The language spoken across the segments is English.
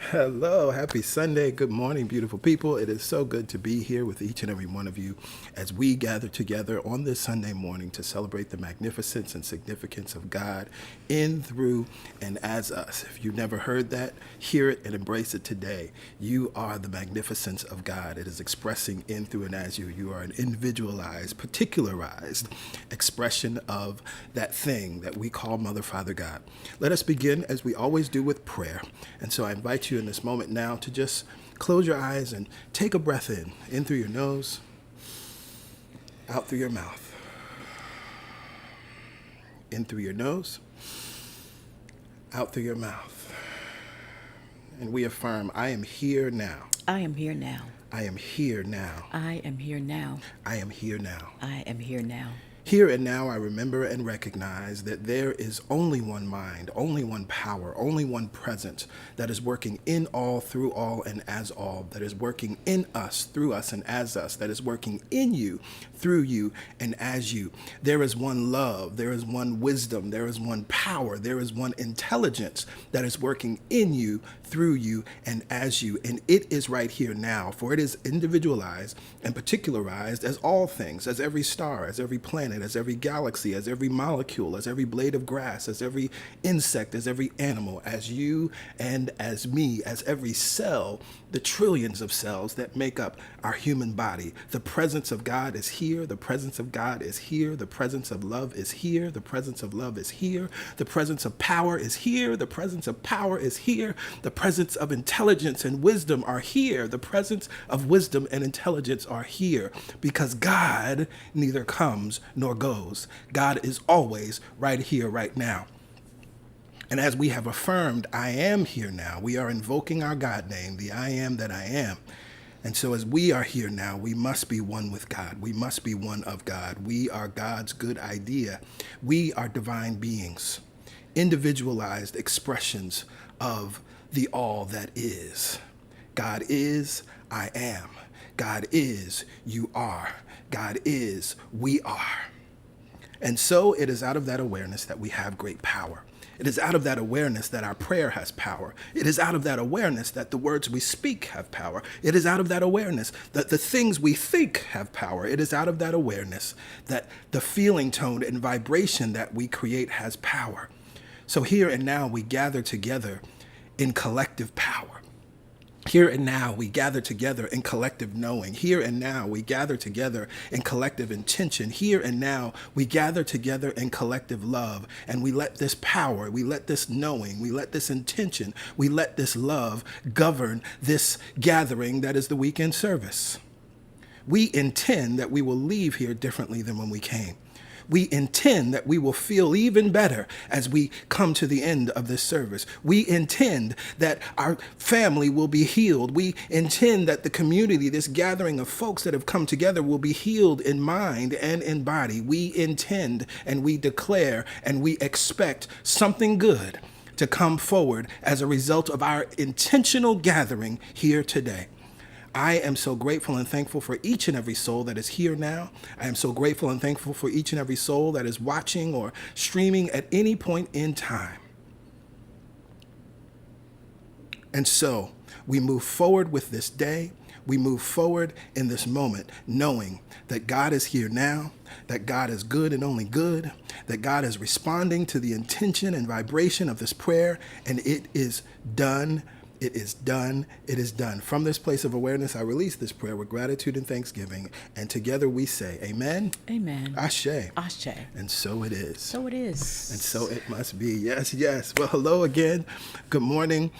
Hello, happy Sunday. Good morning, beautiful people. It is so good to be here with each and every one of you as we gather together on this Sunday morning to celebrate the magnificence and significance of God in, through, and as us. If you've never heard that, hear it and embrace it today. You are the magnificence of God. It is expressing in, through, and as you. You are an individualized, particularized expression of that thing that we call Mother, Father, God. Let us begin, as we always do, with prayer. And so I invite you in this moment now to just close your eyes and take a breath in through your nose, out through your mouth, in through your nose, out through your mouth. And we affirm, I am here now. I am here now. I am here now. I am here now. I am here now. I am here now. Here and now I remember and recognize that there is only one mind, only one power, only one presence that is working in all, through all, and as all, that is working in us, through us, and as us, that is working in you, through you, and as you. There is one love, there is one wisdom, there is one power, there is one intelligence that is working in you, through you, and as you. And it is right here now, for it is individualized and particularized as all things, as every star, as every planet, as every galaxy, as every molecule, as every blade of grass, as every insect, as every animal, as you and as me, as every cell, the trillions of cells that make up our human body. The presence of God is here. The presence of God is here. The presence of love is here. The presence of love is here. The presence of power is here. The presence of power is here. The presence of intelligence and wisdom are here. The presence of wisdom and intelligence are here, because God neither comes nor goes. God is always right here, right now. And as we have affirmed, I am here now, we are invoking our God name, the I am that I am. And so as we are here now, we must be one with God. We must be one of God. We are God's good idea. We are divine beings, individualized expressions of the all that is. God is, I am. God is, you are. God is, we are. And so it is out of that awareness that we have great power. It is out of that awareness that our prayer has power. It is out of that awareness that the words we speak have power. It is out of that awareness that the things we think have power. It is out of that awareness that the feeling tone and vibration that we create has power. So here and now we gather together in collective power. Here and now, we gather together in collective knowing. Here and now, we gather together in collective intention. Here and now, we gather together in collective love. And we let this power, we let this knowing, we let this intention, we let this love govern this gathering that is the weekend service. We intend that we will leave here differently than when we came. We intend that we will feel even better as we come to the end of this service. We intend that our family will be healed. We intend that the community, this gathering of folks that have come together, will be healed in mind and in body. We intend and we declare and we expect something good to come forward as a result of our intentional gathering here today. I am so grateful and thankful for each and every soul that is here now. I am so grateful and thankful for each and every soul that is watching or streaming at any point in time. And so we move forward with this day. We move forward in this moment, knowing that God is here now, that God is good and only good, that God is responding to the intention and vibration of this prayer, and it is done. It is done. It is done. From this place of awareness, I release this prayer with gratitude and thanksgiving. And together we say, Amen. Amen. Ashe. Ashe. And so it is. So it is. And so it must be. Yes, yes. Well, hello again. Good morning.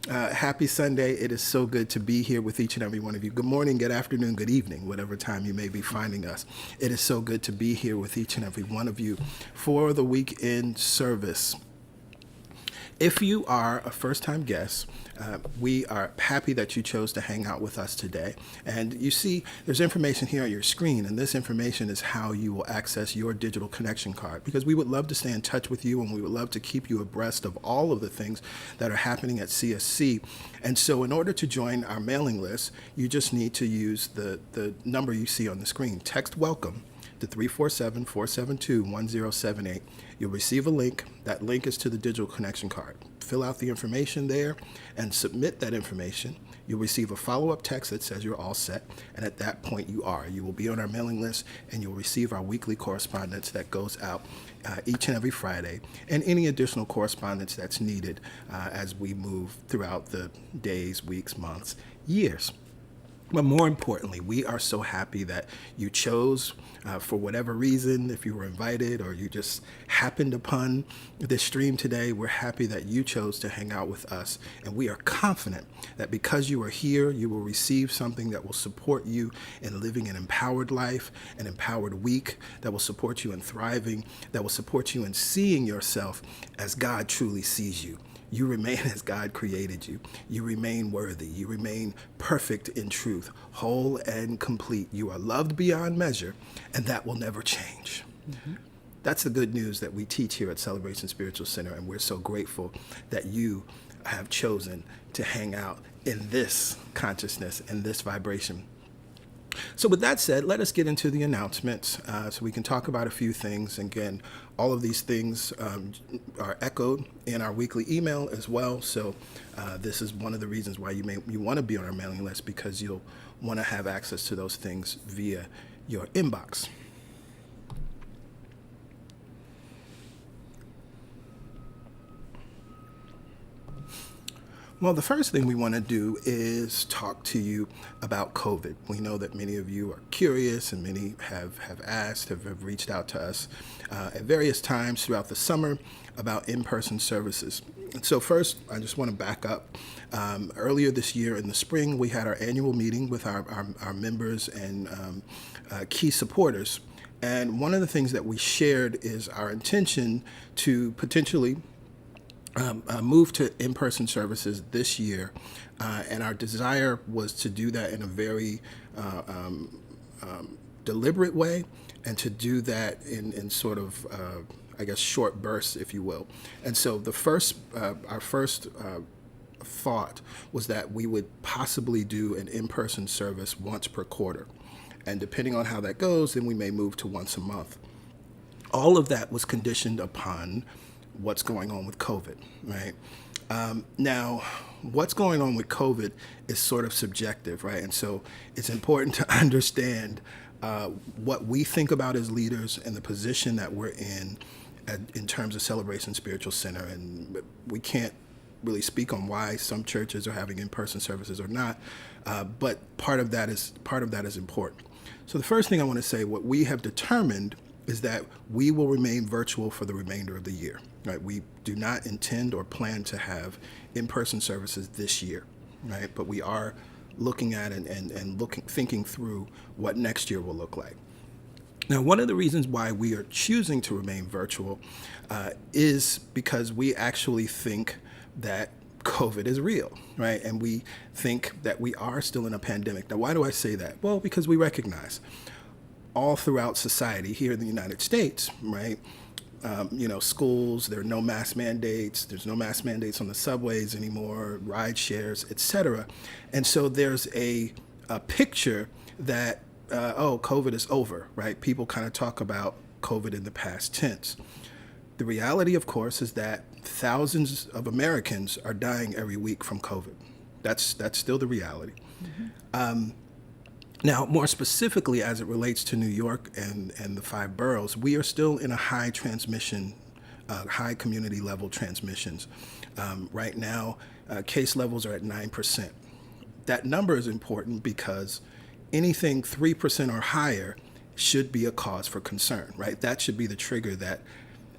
Happy Sunday. It is so good to be here with each and every one of you. Good morning, good afternoon, good evening, whatever time you may be finding us. It is so good to be here with each and every one of you for the weekend service. If you are a first-time guest, we are happy that you chose to hang out with us today. And you see, there's information here on your screen, and this information is how you will access your digital connection card, because we would love to stay in touch with you, and we would love to keep you abreast of all of the things that are happening at CSC. And so in order to join our mailing list, you just need to use the number you see on the screen. Text WELCOME to 347-472-1078. You'll receive a link. That link is to the digital connection card. Fill out the information there and submit that information. You'll receive a follow-up text that says you're all set, and at that point you are. You will be on our mailing list, and you'll receive our weekly correspondence that goes out each and every Friday, and any additional correspondence that's needed as we move throughout the days, weeks, months, years. But more importantly, we are so happy that you chose, for whatever reason, if you were invited or you just happened upon this stream today, we're happy that you chose to hang out with us. And we are confident that because you are here, you will receive something that will support you in living an empowered life, an empowered week, that will support you in thriving, that will support you in seeing yourself as God truly sees you. You remain as God created you. You remain worthy. You remain perfect in truth, whole and complete. You are loved beyond measure, and that will never change. Mm-hmm. That's the good news that we teach here at Celebration Spiritual Center, and we're so grateful that you have chosen to hang out in this consciousness and this vibration. So with that said, let us get into the announcements so we can talk about a few things. Again, all of these things are echoed in our weekly email as well. So this is one of the reasons why you want to be on our mailing list, because you'll want to have access to those things via your inbox. Well, the first thing we want to do is talk to you about COVID. We know that many of you are curious, and many have asked, have reached out to us at various times throughout the summer about in-person services. And so first, I just want to back up. Earlier this year in the spring, we had our annual meeting with our members and key supporters. And one of the things that we shared is our intention to potentially move to in-person services this year, and our desire was to do that in a very deliberate way, and to do that in sort of, I guess, short bursts, if you will. And so our first thought was that we would possibly do an in-person service once per quarter, and depending on how that goes, then we may move to once a month. All of that was conditioned upon what's going on with COVID, right? Now, what's going on with COVID is sort of subjective, right? And so it's important to understand what we think about as leaders and the position that we're in terms of Celebration Spiritual Center. And we can't really speak on why some churches are having in-person services or not, but part of that is important. So the first thing I want to say, what we have determined is that we will remain virtual for the remainder of the year. Right? We do not intend or plan to have in-person services this year, right? But we are looking at thinking through what next year will look like. Now, one of the reasons why we are choosing to remain virtual is because we actually think that COVID is real, right? And we think that we are still in a pandemic. Now, why do I say that? Well, because we recognize all throughout society here in the United States, right? Schools, there are no mask mandates. There's no mask mandates on the subways anymore, ride shares, etc. And so there's a picture that, COVID is over, right? People kind of talk about COVID in the past tense. The reality, of course, is that thousands of Americans are dying every week from COVID. That's still the reality. Mm-hmm. Now, more specifically, as it relates to New York and the 5 boroughs, we are still in a high transmission, high community level transmissions. Right now, case levels are at 9%. That number is important because anything 3% or higher should be a cause for concern, right? That should be the trigger that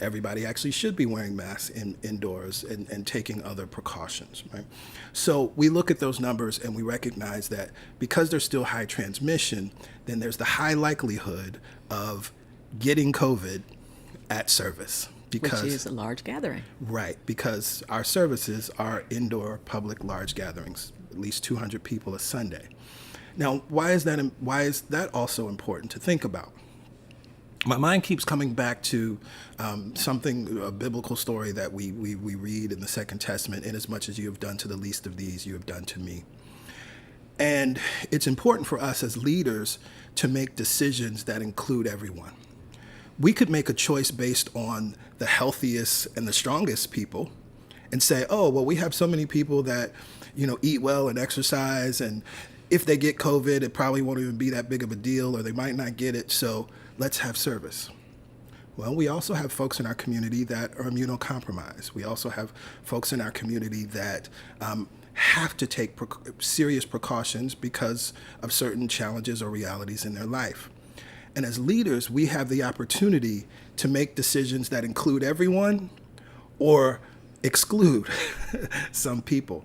everybody actually should be wearing masks indoors and taking other precautions, right? So we look at those numbers and we recognize that because there's still high transmission, then there's the high likelihood of getting COVID at service. Which is a large gathering. Right, because our services are indoor public large gatherings, at least 200 people a Sunday. Now, why is that also important to think about? My mind keeps coming back to a biblical story that we read in the Second Testament, inasmuch as you have done to the least of these, you have done to me. And it's important for us as leaders to make decisions that include everyone. We could make a choice based on the healthiest and the strongest people and say, oh, well, we have so many people that, eat well and exercise, and if they get COVID, it probably won't even be that big of a deal, or they might not get it, so let's have service. Well, we also have folks in our community that are immunocompromised. We also have folks in our community that have to take serious precautions because of certain challenges or realities in their life. And as leaders, we have the opportunity to make decisions that include everyone or exclude some people.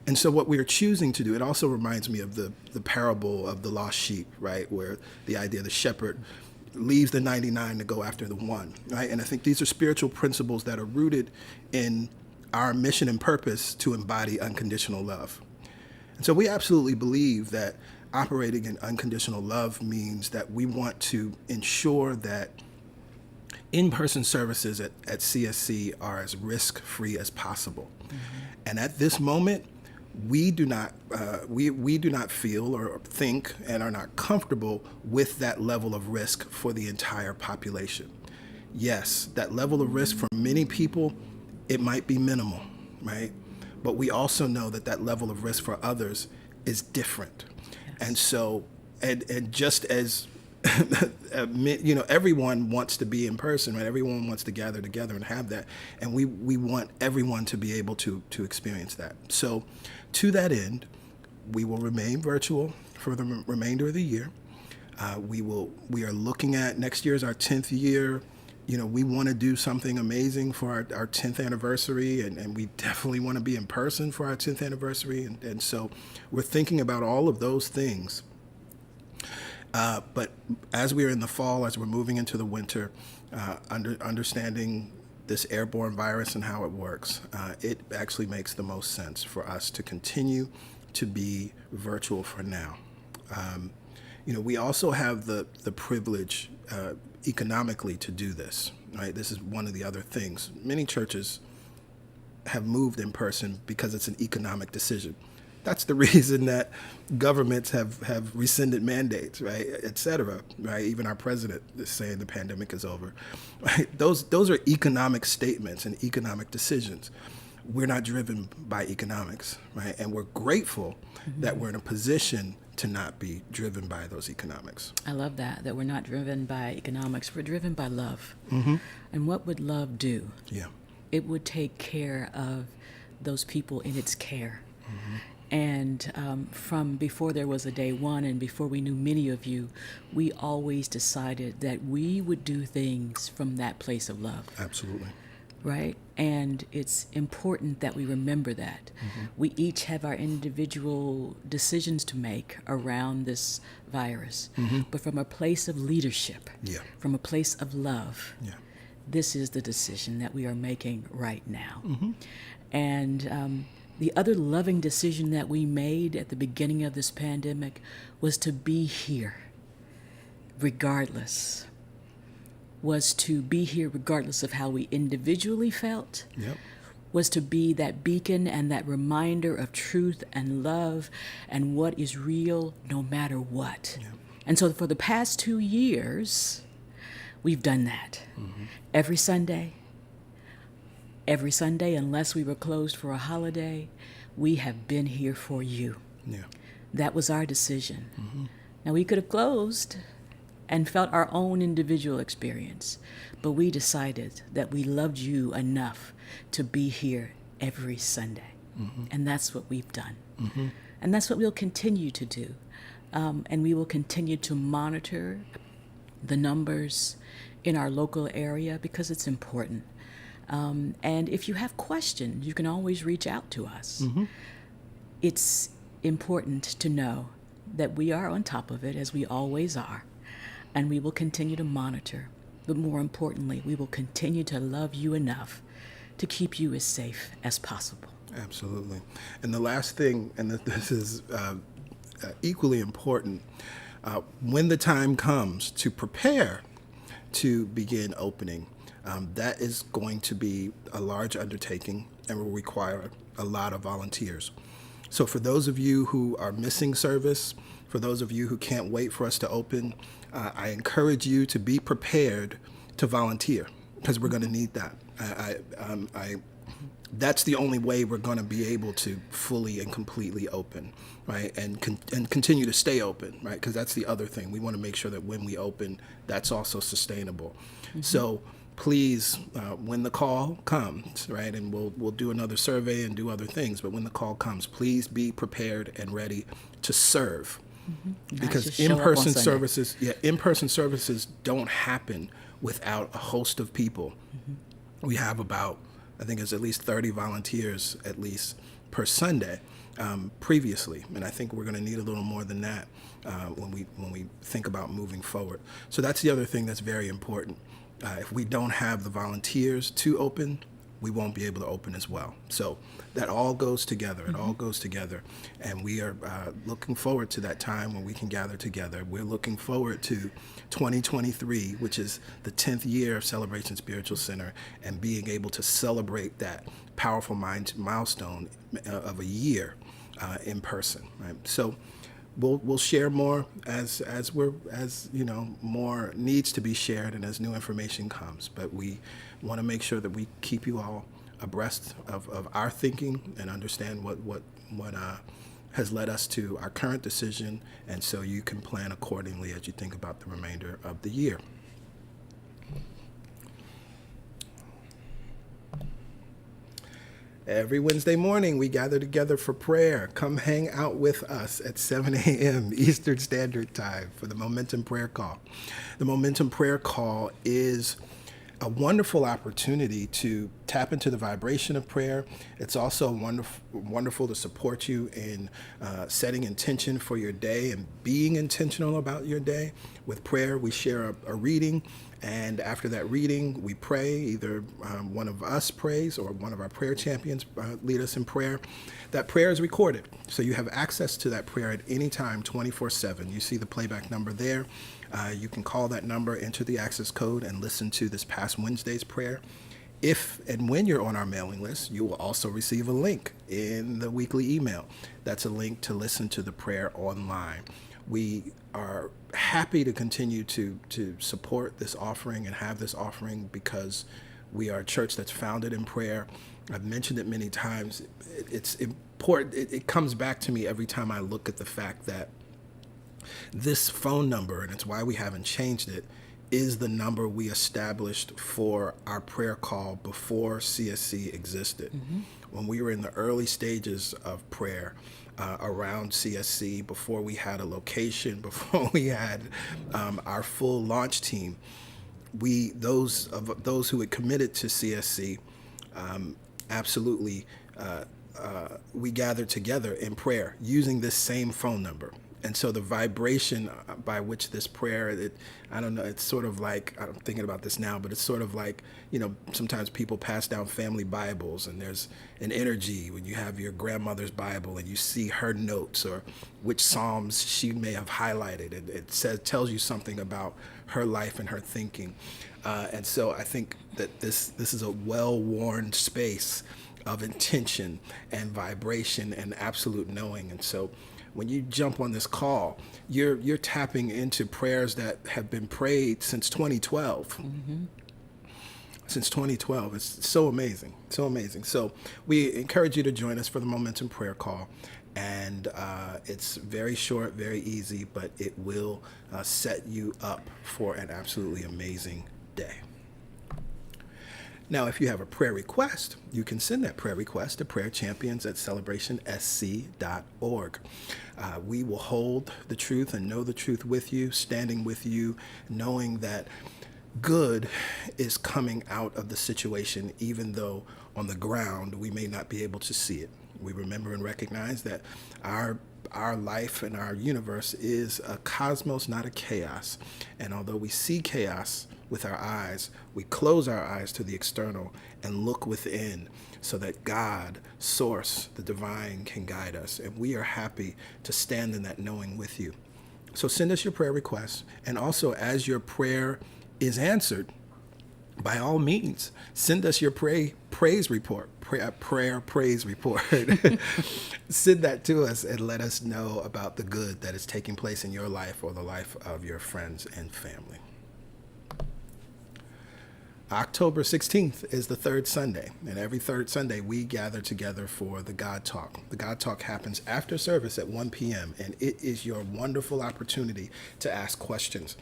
And so what we're choosing to do, it also reminds me of the parable of the lost sheep, right? Where the idea of the shepherd leaves the 99 to go after the one, right? And I think these are spiritual principles that are rooted in our mission and purpose to embody unconditional love. And so we absolutely believe that operating in unconditional love means that we want to ensure that in-person services at CSC are as risk-free as possible. Mm-hmm. And at this moment, we do not feel or think and are not comfortable with that level of risk for the entire population. Yes, that level of risk for many people, it might be minimal, right? But we also know that that level of risk for others is different. Yes. And so, and just as everyone wants to be in person, right? Everyone wants to gather together and have that. And we want everyone to be able to experience that. So to that end, we will remain virtual for the remainder of the year. We are looking at next year is our 10th year. We want to do something amazing for our 10th anniversary, and we definitely want to be in person for our 10th anniversary. And so we're thinking about all of those things. But as we are in the fall, as we're moving into the winter, understanding this airborne virus and how it works, it actually makes the most sense for us to continue to be virtual for now. We also have the privilege economically to do this, right? This is one of the other things. Many churches have moved in person because it's an economic decision. That's the reason that governments have rescinded mandates, right, et cetera, right? Even our president is saying the pandemic is over, right? Those are economic statements and economic decisions. We're not driven by economics, right? And we're grateful that we're in a position to not be driven by those economics. I love that we're not driven by economics. We're driven by love. Mm-hmm. And what would love do? Yeah. It would take care of those people in its care. Mm-hmm. And from before there was a day one and before we knew many of you, we always decided that we would do things from that place of love. Absolutely. Right? And it's important that we remember that. Mm-hmm. We each have our individual decisions to make around this virus, but from a place of leadership, from a place of love, this is the decision that we are making right now. Mm-hmm. And the other loving decision that we made at the beginning of this pandemic was to be here regardless. Was to be here regardless of how we individually felt. Yep. Was to be that beacon and that reminder of truth and love and what is real no matter what. Yep. And so for the past 2 years, we've done that. Mm-hmm. Every Sunday, unless we were closed for a holiday, we have been here for you. Yeah. That was our decision. Mm-hmm. Now, we could have closed and felt our own individual experience, but we decided that we loved you enough to be here every Sunday. Mm-hmm. And that's what we've done. Mm-hmm. And that's what we'll continue to do. And we will continue to monitor the numbers in our local area because it's important. And if you have questions, you can always reach out to us. Mm-hmm. It's important to know that we are on top of it, as we always are, and we will continue to monitor. But more importantly, we will continue to love you enough to keep you as safe as possible. Absolutely. And the last thing, and this is equally important, when the time comes to prepare to begin opening, that is going to be a large undertaking and will require a lot of volunteers. So for those of you who are missing service, for those of you who can't wait for us to open, I encourage you to be prepared to volunteer, because we're going to need that. That's the only way we're going to be able to fully and completely open, right? And continue to stay open, right? Because that's the other thing. We want to make sure that when we open, that's also sustainable. So please, when the call comes, right, and we'll do another survey and do other things, but when the call comes, please be prepared and ready to serve. Because in-person services don't happen without a host of people. We have about, I think it's at least 30 volunteers at least per Sunday previously, and I think we're going to need a little more than that when we think about moving forward. So that's the other thing that's very important. If we don't have the volunteers to open, we won't be able to open as well. So that all goes together. It all goes together. And we are looking forward to that time when we can gather together. We're looking forward to 2023, which is the 10th year of Celebration Spiritual Center, and being able to celebrate that powerful milestone of a year in person. Right? So we'll share more as more needs to be shared and as new information comes. But we want to make sure that we keep you all abreast of our thinking and understand what has led us to our current decision, and so you can plan accordingly as you think about the remainder of the year. Every Wednesday morning, we gather together for prayer. Come hang out with us at 7 a.m. Eastern Standard Time for the Momentum Prayer Call. The Momentum Prayer Call is a wonderful opportunity to tap into the vibration of prayer. It's also wonderful to support you in setting intention for your day and being intentional about your day. With prayer, we share a reading, and after that reading, we pray. Either one of us prays or one of our prayer champions lead us in prayer. That prayer is recorded, so you have access to that prayer at any time, 24/7. You see the playback number there. You can call that number, enter the access code, and listen to this past Wednesday's prayer. If and when you're on our mailing list, you will also receive a link in the weekly email. That's a link to listen to the prayer online. We are happy to continue to support this offering and have this offering because we are a church that's founded in prayer. I've mentioned it many times. It's important. It comes back to me every time I look at the fact that this phone number, and it's why we haven't changed it, is the number we established for our prayer call before CSC existed. When we were in the early stages of prayer around CSC, before we had a location, before we had our full launch team, those who had committed to CSC, absolutely, we gathered together in prayer using this same phone number. And so the vibration by which this prayer, I don't know, it's sort of like, I'm thinking about this now, but it's sort of like, sometimes people pass down family Bibles, and there's an energy when you have your grandmother's Bible and you see her notes or which Psalms she may have highlighted. And it tells you something about her life and her thinking. And so I think that this is a well-worn space of intention and vibration and absolute knowing. And so when you jump on this call, you're tapping into prayers that have been prayed since 2012. Since 2012. It's so amazing. So amazing. So we encourage you to join us for the Momentum Prayer Call. And it's very short, very easy, but it will set you up for an absolutely amazing day. Now, if you have a prayer request, you can send that prayer request to prayerchampions@celebrationsc.org. We will hold the truth and know the truth with you, standing with you, knowing that good is coming out of the situation, even though on the ground we may not be able to see it. We remember and recognize that our life and our universe is a cosmos, not a chaos. And although we see chaos with our eyes, we close our eyes to the external and look within so that God, Source, the divine, can guide us. And we are happy to stand in that knowing with you. So send us your prayer requests. And also, as your prayer is answered, by all means, send us your praise report, prayer praise report. Send that to us and let us know about the good that is taking place in your life or the life of your friends and family. October 16th is the third Sunday, and every third Sunday we gather together for the God Talk. The God Talk happens after service at 1 p.m., and it is your wonderful opportunity to ask questions.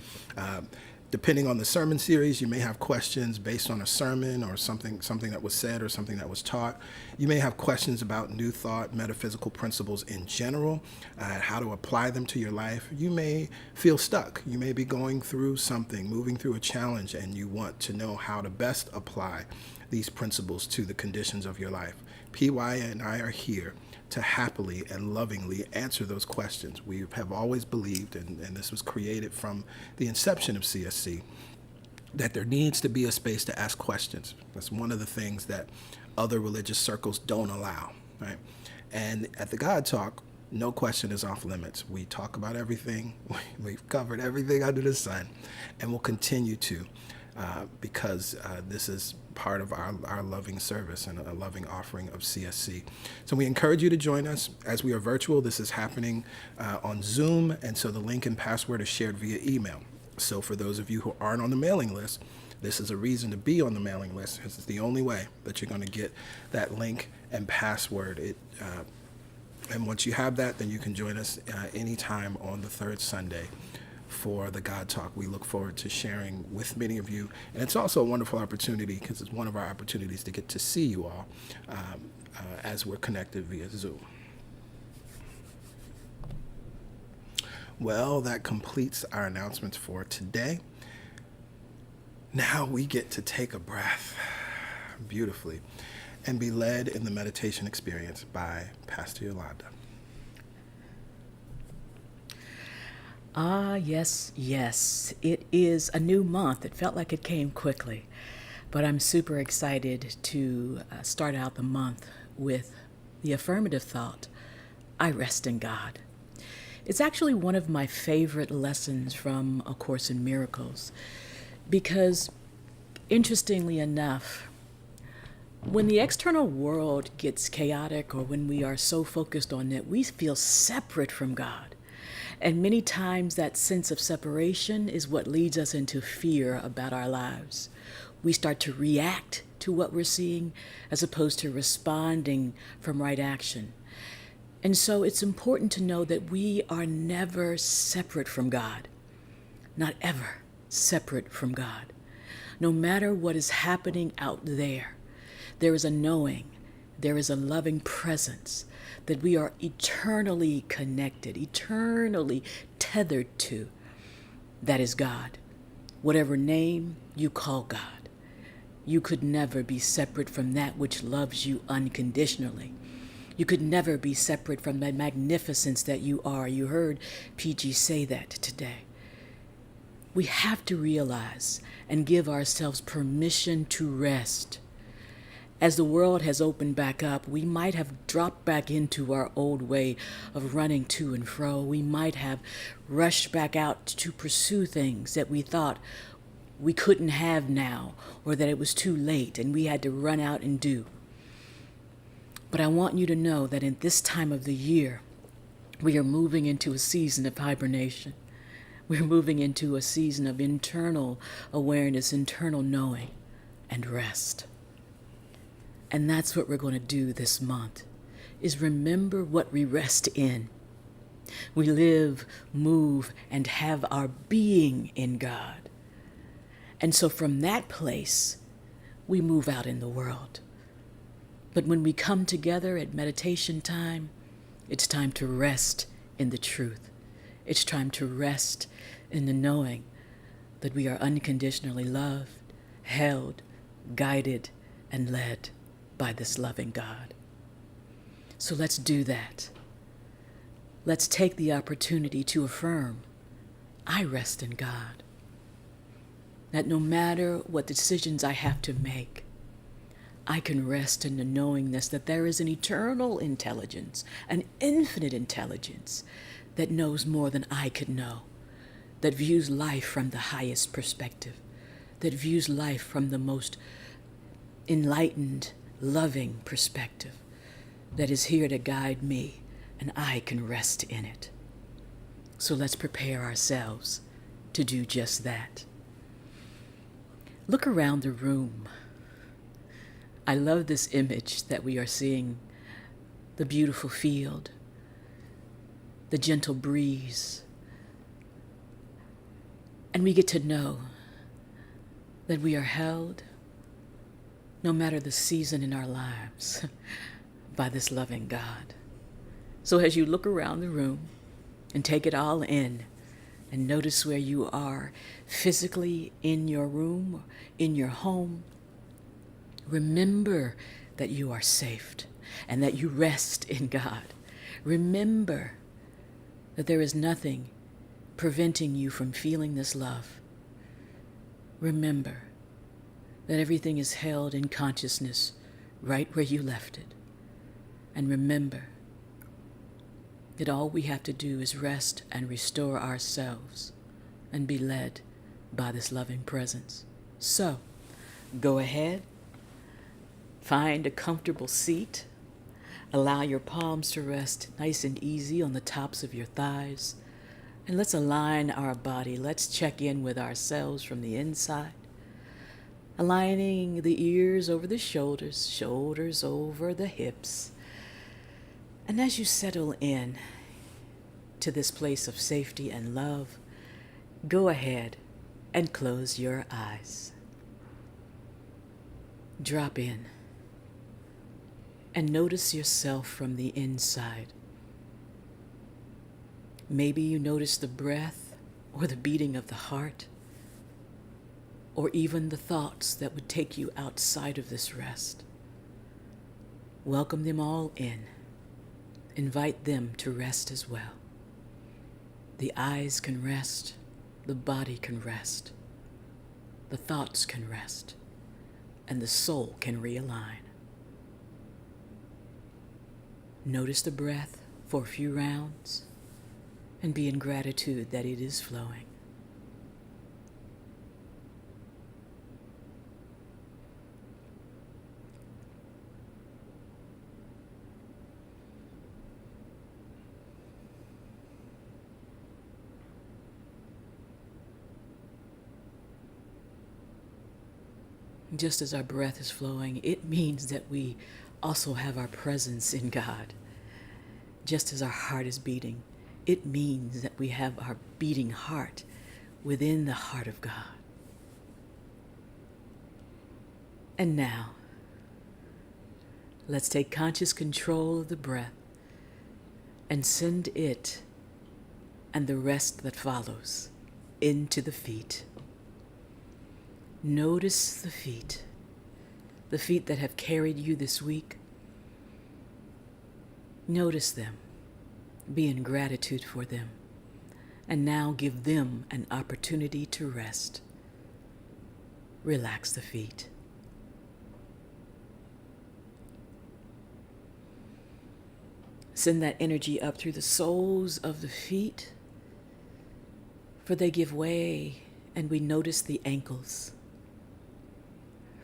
Depending on the sermon series, you may have questions based on a sermon or something that was said or something that was taught. You may have questions about New Thought, metaphysical principles in general, how to apply them to your life. You may feel stuck. You may be going through something, moving through a challenge, and you want to know how to best apply these principles to the conditions of your life. PY and I are here to happily and lovingly answer those questions. We have always believed, and this was created from the inception of CSC, that there needs to be a space to ask questions. That's one of the things that other religious circles don't allow, right? And at the God Talk, no question is off limits. We talk about everything. We've covered everything under the sun, and we'll continue to, because this is part of our loving service and a loving offering of CSC. So we encourage you to join us. As we are virtual, this is happening on Zoom, and so the link and password is shared via email. So for those of you who aren't on the mailing list, this is a reason to be on the mailing list. This is the only way that you're going to get that link and password. And once you have that, then you can join us anytime on the third Sunday for the God Talk. We look forward to sharing with many of you. And it's also a wonderful opportunity because it's one of our opportunities to get to see you all as we're connected via Zoom. Well, that completes our announcements for today. Now we get to take a breath beautifully and be led in the meditation experience by Pastor Yolanda. Yes. It is a new month. It felt like it came quickly, but I'm super excited to start out the month with the affirmative thought, I rest in God. It's actually one of my favorite lessons from A Course in Miracles because, interestingly enough, when the external world gets chaotic or when we are so focused on it, we feel separate from God. And many times that sense of separation is what leads us into fear about our lives. We start to react to what we're seeing as opposed to responding from right action. And so it's important to know that we are never separate from God. Not ever separate from God. No matter what is happening out there, there is a knowing, there is a loving presence that we are eternally connected, eternally tethered to. That is God. Whatever name you call God, you could never be separate from that which loves you unconditionally. You could never be separate from the magnificence that you are. You heard PG say that today. We have to realize and give ourselves permission to rest. As the world has opened back up, we might have dropped back into our old way of running to and fro. We might have rushed back out to pursue things that we thought we couldn't have now, or that it was too late and we had to run out and do. But I want you to know that in this time of the year, we are moving into a season of hibernation. We're moving into a season of internal awareness, internal knowing, and rest. And that's what we're going to do this month, is remember what we rest in. We live, move, and have our being in God. And so from that place, we move out in the world. But when we come together at meditation time, it's time to rest in the truth. It's time to rest in the knowing that we are unconditionally loved, held, guided, and led by this loving God. So let's do that. Let's take the opportunity to affirm, I rest in God. That no matter what decisions I have to make, I can rest in the knowingness that there is an eternal intelligence, an infinite intelligence that knows more than I could know, that views life from the highest perspective, that views life from the most enlightened, loving perspective, that is here to guide me, and I can rest in it. So let's prepare ourselves to do just that. Look around the room. I love this image that we are seeing, the beautiful field, the gentle breeze, and we get to know that we are held, no matter the season in our lives, by this loving God. So as you look around the room and take it all in and notice where you are physically in your room, in your home, remember that you are safe and that you rest in God. Remember that there is nothing preventing you from feeling this love. Remember that everything is held in consciousness right where you left it. And remember that all we have to do is rest and restore ourselves and be led by this loving presence. So, go ahead, find a comfortable seat, allow your palms to rest nice and easy on the tops of your thighs, and let's align our body. Let's check in with ourselves from the inside, aligning the ears over the shoulders, shoulders over the hips. And as you settle in to this place of safety and love, go ahead and close your eyes. Drop in and notice yourself from the inside. Maybe you notice the breath or the beating of the heart, or even the thoughts that would take you outside of this rest. Welcome them all in. Invite them to rest as well. The eyes can rest, the body can rest, the thoughts can rest, and the soul can realign. Notice the breath for a few rounds and be in gratitude that it is flowing. Just as our breath is flowing, it means that we also have our presence in God. Just as our heart is beating, it means that we have our beating heart within the heart of God. And now, let's take conscious control of the breath and send it and the rest that follows into the feet. Notice the feet that have carried you this week. Notice them, be in gratitude for them, and now give them an opportunity to rest. Relax the feet. Send that energy up through the soles of the feet, for they give way, and we notice the ankles.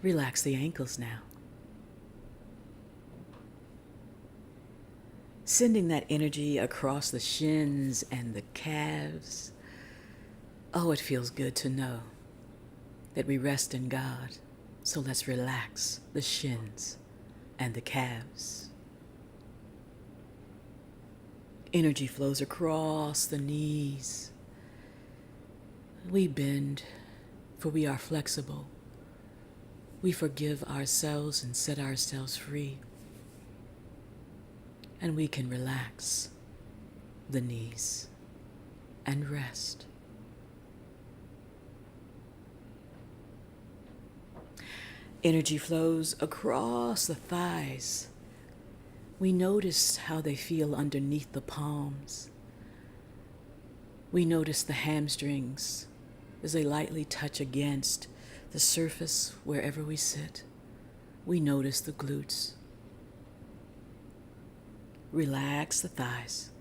Relax the ankles now. Sending that energy across the shins and the calves. Oh, it feels good to know that we rest in God. So let's relax the shins and the calves. Energy flows across the knees. We bend, for we are flexible. We forgive ourselves and set ourselves free. And we can relax the knees and rest. Energy flows across the thighs. We notice how they feel underneath the palms. We notice the hamstrings as they lightly touch against the surface wherever we sit. We notice the glutes. Relax the thighs,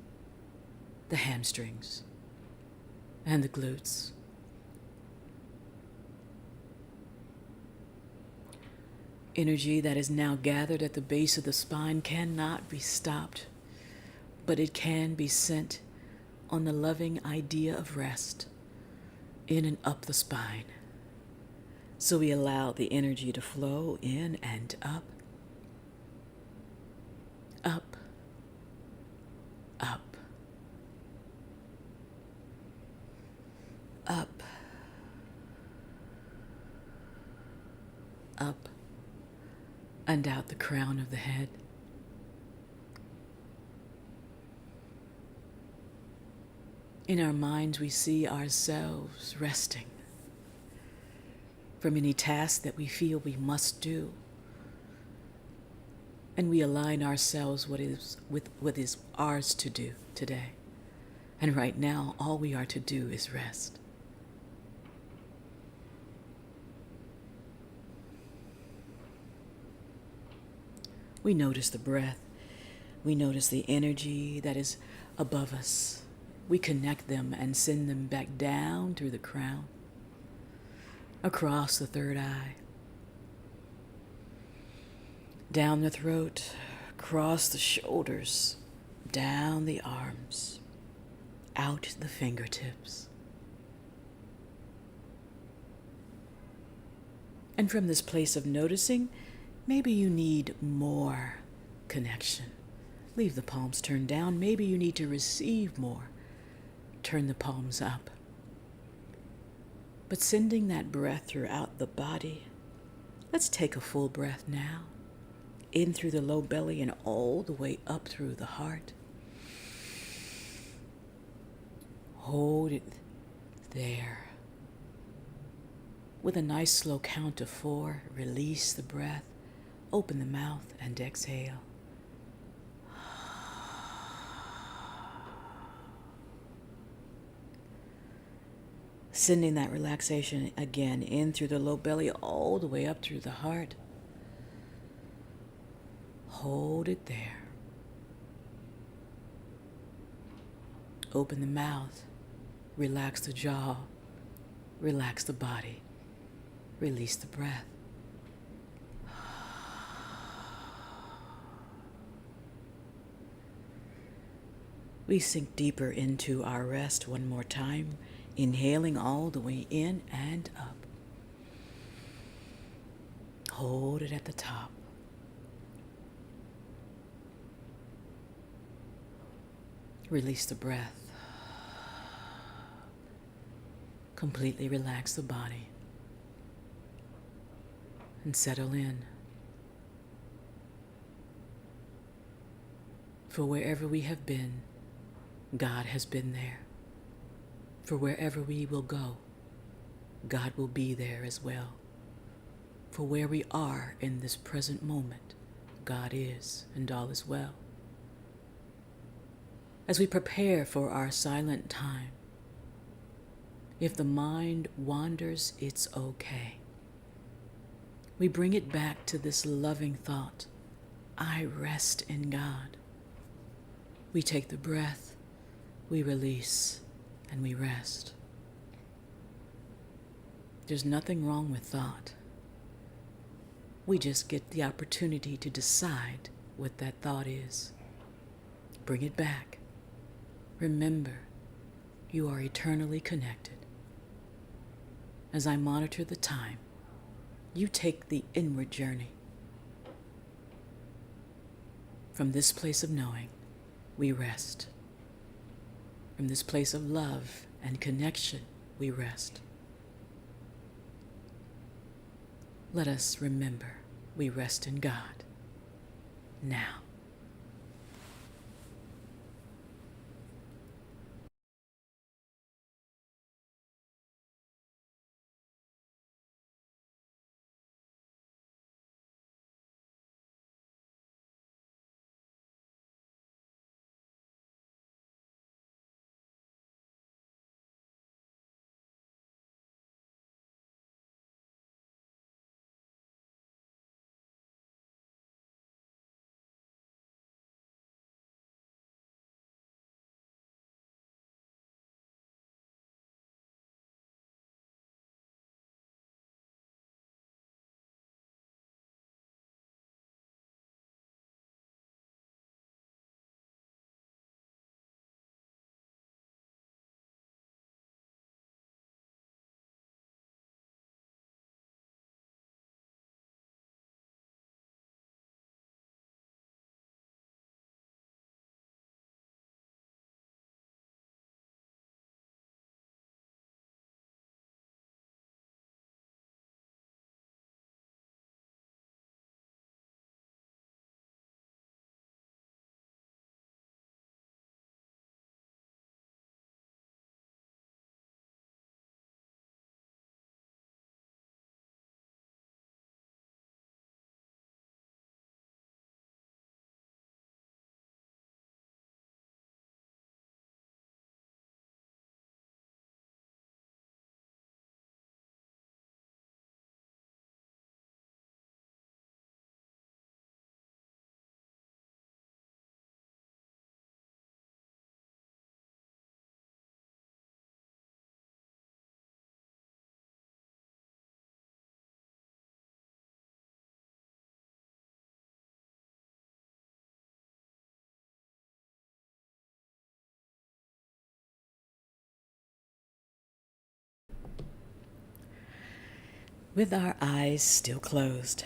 the hamstrings, and the glutes. Energy that is now gathered at the base of the spine cannot be stopped, but it can be sent on the loving idea of rest in and up the spine. So we allow the energy to flow in and up, up, up, up, up, and out the crown of the head. In our minds, we see ourselves resting from any task that we feel we must do. And we align ourselves with what is ours to do today. And right now, all we are to do is rest. We notice the breath. We notice the energy that is above us. We connect them and send them back down through the crown, across the third eye, down the throat, across the shoulders, down the arms, out the fingertips. And from this place of noticing, maybe you need more connection. Leave the palms turned down. Maybe you need to receive more. Turn the palms up. But sending that breath throughout the body, let's take a full breath now. In through the low belly and all the way up through the heart. Hold it there. With a nice slow count of 4, release the breath. Open the mouth and exhale. Sending that relaxation again in through the low belly all the way up through the heart. Hold it there. Open the mouth. Relax the jaw. Relax the body. Release the breath. We sink deeper into our rest one more time, inhaling all the way in and up. Hold it at the top. Release the breath. Completely relax the body and settle in. For wherever we have been, God has been there. For wherever we will go, God will be there as well. For where we are in this present moment, God is, and all is well. As we prepare for our silent time, if the mind wanders, it's okay. We bring it back to this loving thought, I rest in God. We take the breath, we release, and we rest. There's nothing wrong with thought. We just get the opportunity to decide what that thought is. Bring it back. Remember, you are eternally connected. As I monitor the time, you take the inward journey. From this place of knowing, we rest. From this place of love and connection, we rest. Let us remember we rest in God now. With our eyes still closed,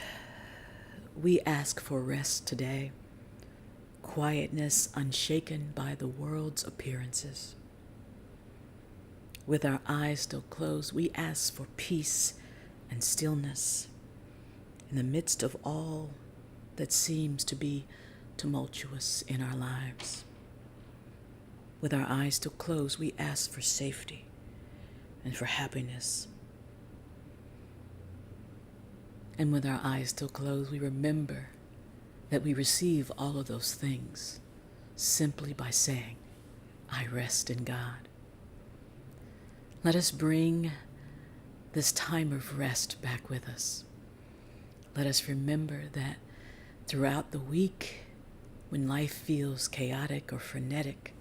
we ask for rest today, quietness unshaken by the world's appearances. With our eyes still closed, we ask for peace and stillness in the midst of all that seems to be tumultuous in our lives. With our eyes still closed, we ask for safety and for happiness. And with our eyes still closed, we remember that we receive all of those things simply by saying, I rest in God. Let us bring this time of rest back with us. Let us remember that throughout the week, when life feels chaotic or frenetic,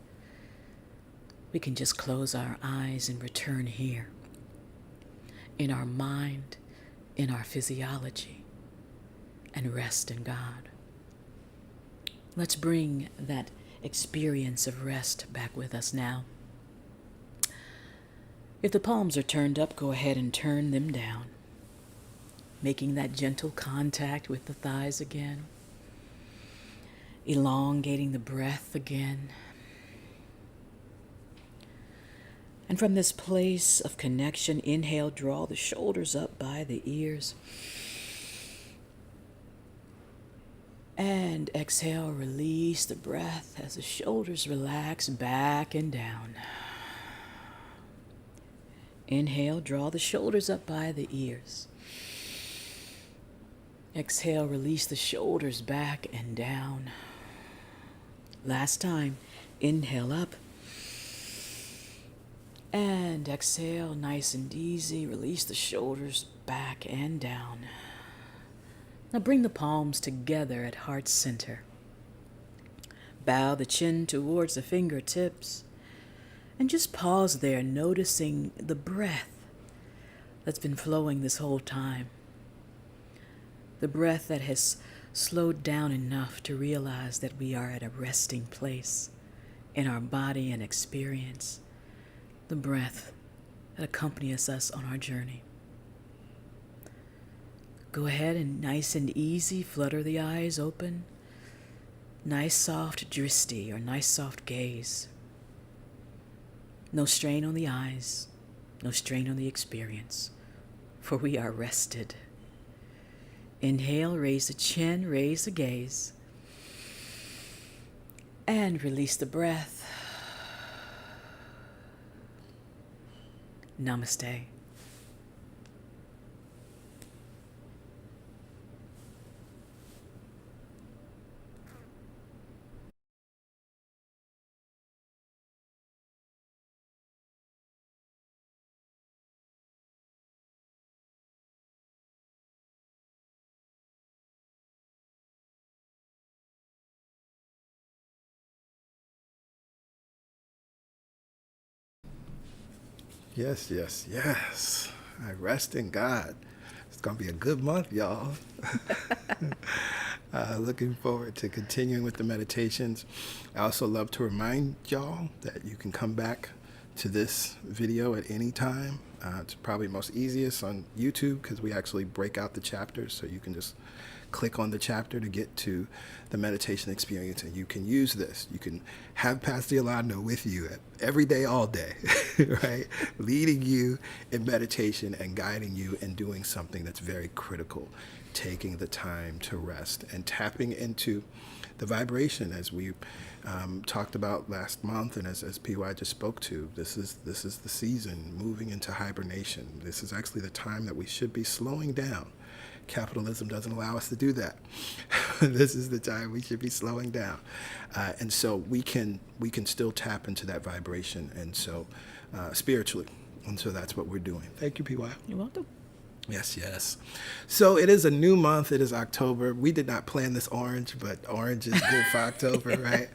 we can just close our eyes and return here in our mind, in our physiology, and rest in God. Let's bring that experience of rest back with us now. If the palms are turned up, go ahead and turn them down, making that gentle contact with the thighs again, elongating the breath again. And from this place of connection, inhale, draw the shoulders up by the ears. And exhale, release the breath as the shoulders relax back and down. Inhale, draw the shoulders up by the ears. Exhale, release the shoulders back and down. Last time, inhale up. And exhale, nice and easy. Release the shoulders back and down. Now bring the palms together at heart center. Bow the chin towards the fingertips. And just pause there, noticing the breath that's been flowing this whole time. The breath that has slowed down enough to realize that we are at a resting place in our body and experience. The breath that accompanies us on our journey. Go ahead and nice and easy, flutter the eyes open. Nice soft dristi or nice soft gaze. No strain on the eyes, no strain on the experience, for we are rested. Inhale, raise the chin, raise the gaze, and release the breath. Namaste. Yes, yes, yes. I rest in God. It's going to be a good month, y'all. Looking forward to continuing with the meditations. I also love to remind y'all that you can come back to this video at any time. It's probably most easiest on YouTube because we actually break out the chapters, so you can just click on the chapter to get to the meditation experience, and you can use this. You can have Pastor Yolanda with you every day, all day, right? Leading you in meditation and guiding you in doing something that's very critical, taking the time to rest and tapping into the vibration, as we talked about last month, and as PY just spoke to. This is the season moving into hibernation. This is actually the time that we should be slowing down. Capitalism doesn't allow us to do that. This is the time we should be slowing down, and so we can still tap into that vibration, and so spiritually, and so that's what we're doing. Thank you, PY. You're welcome. Yes, yes. So it is a new month. It is October. We did not plan this orange, but orange is good for October, right?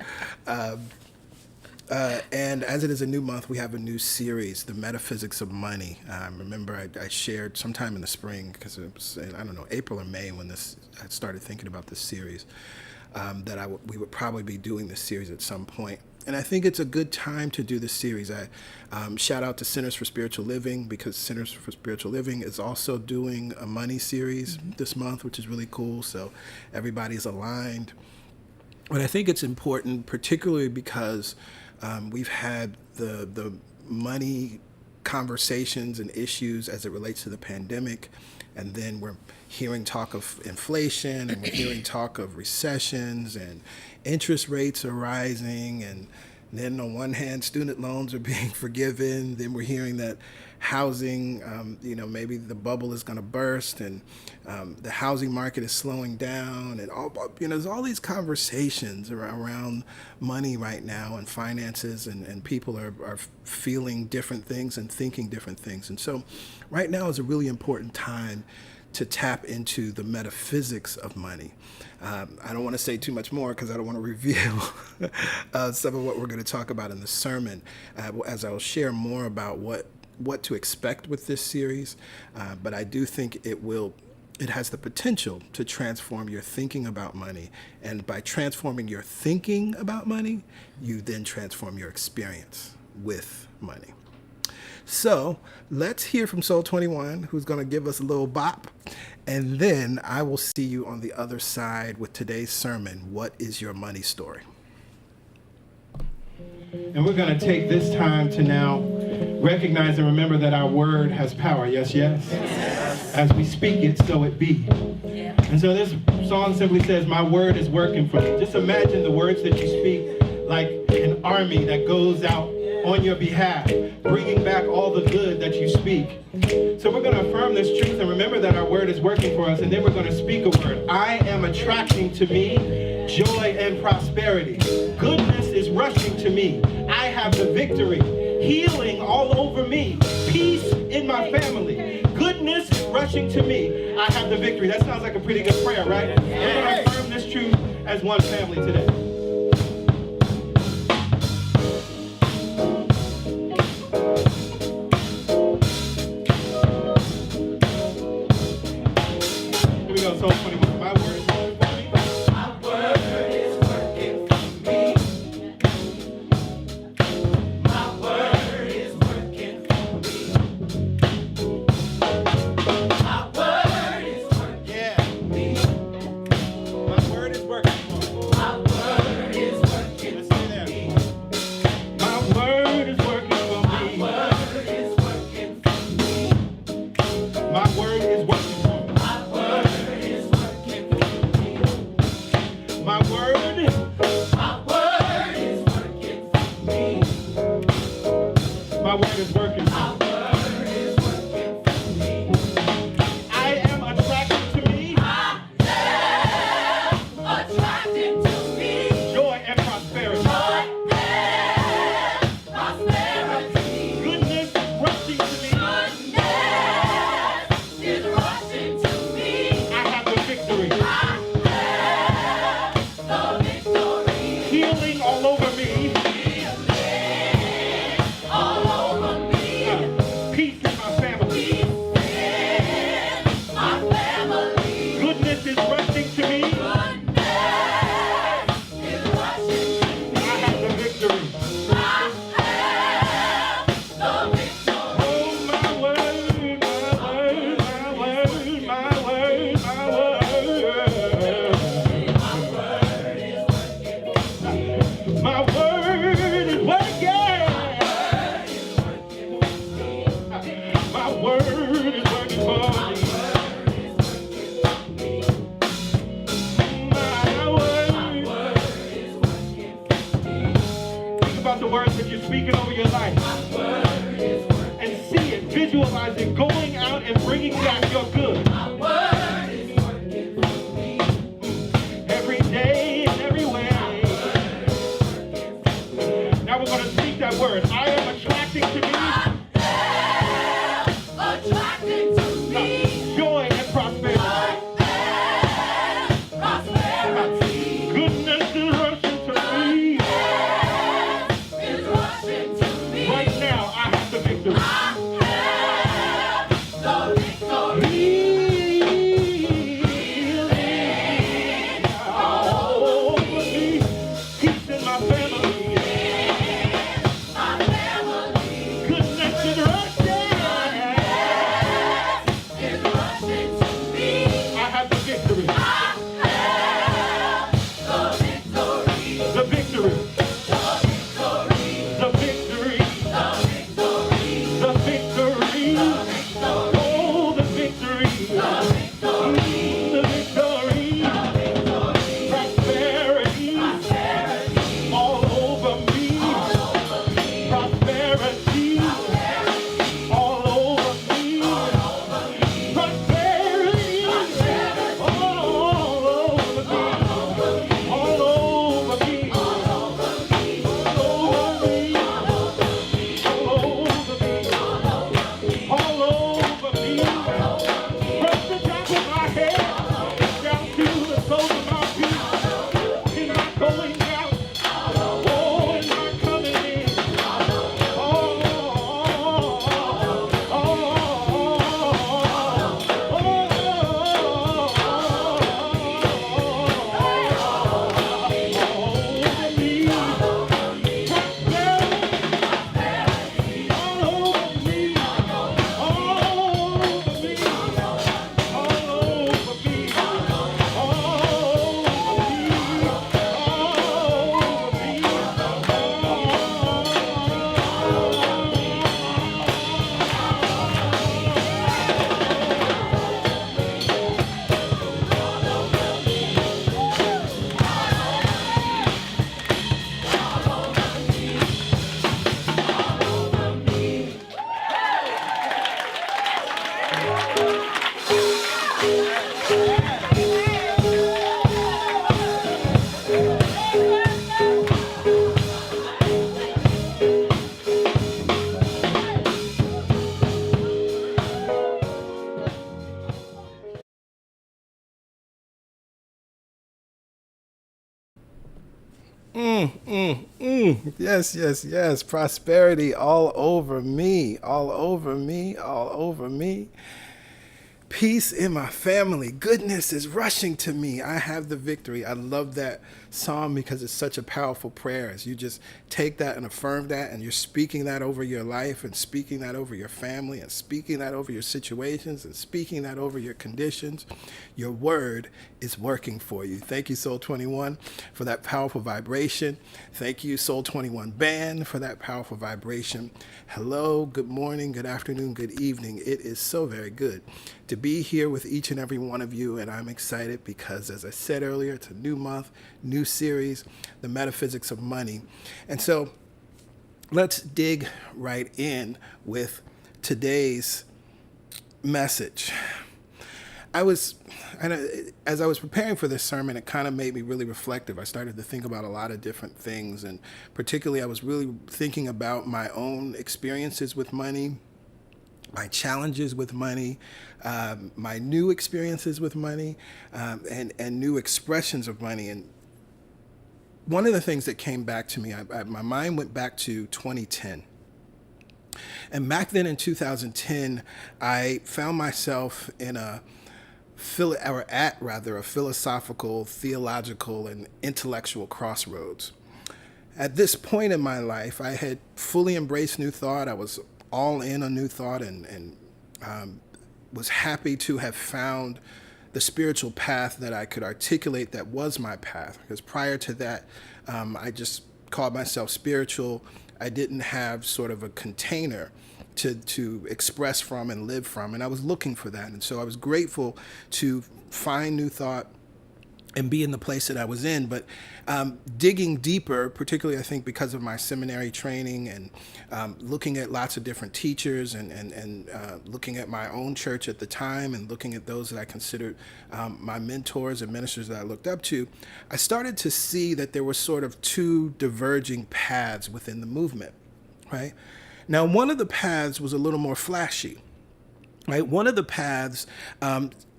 And as it is a new month, we have a new series, The Metaphysics of Money. Remember, I shared sometime in the spring, because it was, I don't know, April or May when I started thinking about this series, that we would probably be doing this series at some point. And I think it's a good time to do this series. I shout out to Centers for Spiritual Living, because Centers for Spiritual Living is also doing a money series this month, which is really cool. So everybody's aligned. But I think it's important, particularly because we've had the money conversations and issues as it relates to the pandemic. And then we're hearing talk of inflation, and we're hearing talk of recessions, and interest rates are rising. And then on one hand, student loans are being forgiven. Then we're hearing that housing, maybe the bubble is going to burst, and the housing market is slowing down. And there's all these conversations around money right now and finances, and people are feeling different things and thinking different things. And so right now is a really important time to tap into the metaphysics of money. I don't want to say too much more because I don't want to reveal some of what we're going to talk about in the sermon, as I'll share more about what to expect with this series. But I do think it has the potential to transform your thinking about money. And by transforming your thinking about money, you then transform your experience with money. So let's hear from Soul 21, who's going to give us a little bop. And then I will see you on the other side with today's sermon. What is your money story? And we're going to take this time to now recognize and remember that our word has power. Yes, yes? Yes. As we speak it, so it be. Yeah. And so this song simply says, my word is working for me. Just imagine the words that you speak like an army that goes out on your behalf, bringing back all the good that you speak. So we're going to affirm this truth and remember that our word is working for us, and then we're going to speak a word. I am attracting to me joy and prosperity. Goodness is rushing to me. I have the victory. Healing all over me. Peace in my family. Goodness is rushing to me. I have the victory. That sounds like a pretty good prayer, right? We're going to affirm this truth as one family today. Soul 21. My word is working for me. My word is working for me. My word is working for me. My word is working for me. My word is working for me. My word is working for me. My word is working for me. My word is working for me. My word is working. My word is working. My word is working for me. I am attracted to me. I am attracted to me. Joy and prosperity. Joy and prosperity. Goodness is rushing to me. Goodness is rushing to me. I have the victory. I have the victory. Healing all over me. The words that you're speaking over your life and see it, visualize it, going out and bringing back your good. My word is working for me. Every day and every way. Now we're going to speak that word. I am attracting to me. I am attracting to me. Joy and prosperity. Joy and prosperity. Goodness is rushing to me. Right now, I have the victory. I have the victory. Healing all over me. Peace in my family. Yes, yes, yes. Prosperity all over me, all over me, all over me. Peace in my family. Goodness is rushing to me. I have the victory. I love that psalm because it's such a powerful prayer. As you just take that and affirm that, and you're speaking that over your life, and speaking that over your family, and speaking that over your situations, and speaking that over your conditions, your word is working for you. Thank you, Soul 21, for that powerful vibration. Thank you, Soul 21 Band, for that powerful vibration. Hello, good morning, good afternoon, good evening. It is so very good to be here with each and every one of you, and I'm excited because, as I said earlier, it's a new month, new series, The Metaphysics of Money. And so let's dig right in with today's message. As I was preparing for this sermon, it kind of made me really reflective. I started to think about a lot of different things, and particularly I was really thinking about my own experiences with money, my challenges with money, my new experiences with money, and new expressions of money. And one of the things that came back to me, my mind went back to 2010. And back then in 2010, I found myself in a philosophical, theological, and intellectual crossroads. At this point in my life, I had fully embraced New Thought. I was all in on New Thought, and was happy to have found the spiritual path that I could articulate that was my path. Because prior to that, I just called myself spiritual. I didn't have sort of a container to express from and live from, and I was looking for that. And so I was grateful to find New Thought and be in the place that I was in. But digging deeper, particularly I think because of my seminary training, and looking at lots of different teachers, and looking at my own church at the time, and looking at those that I considered my mentors and ministers that I looked up to, I started to see that there were sort of two diverging paths within the movement, right? Now, one of the paths was a little more flashy, right? One of the paths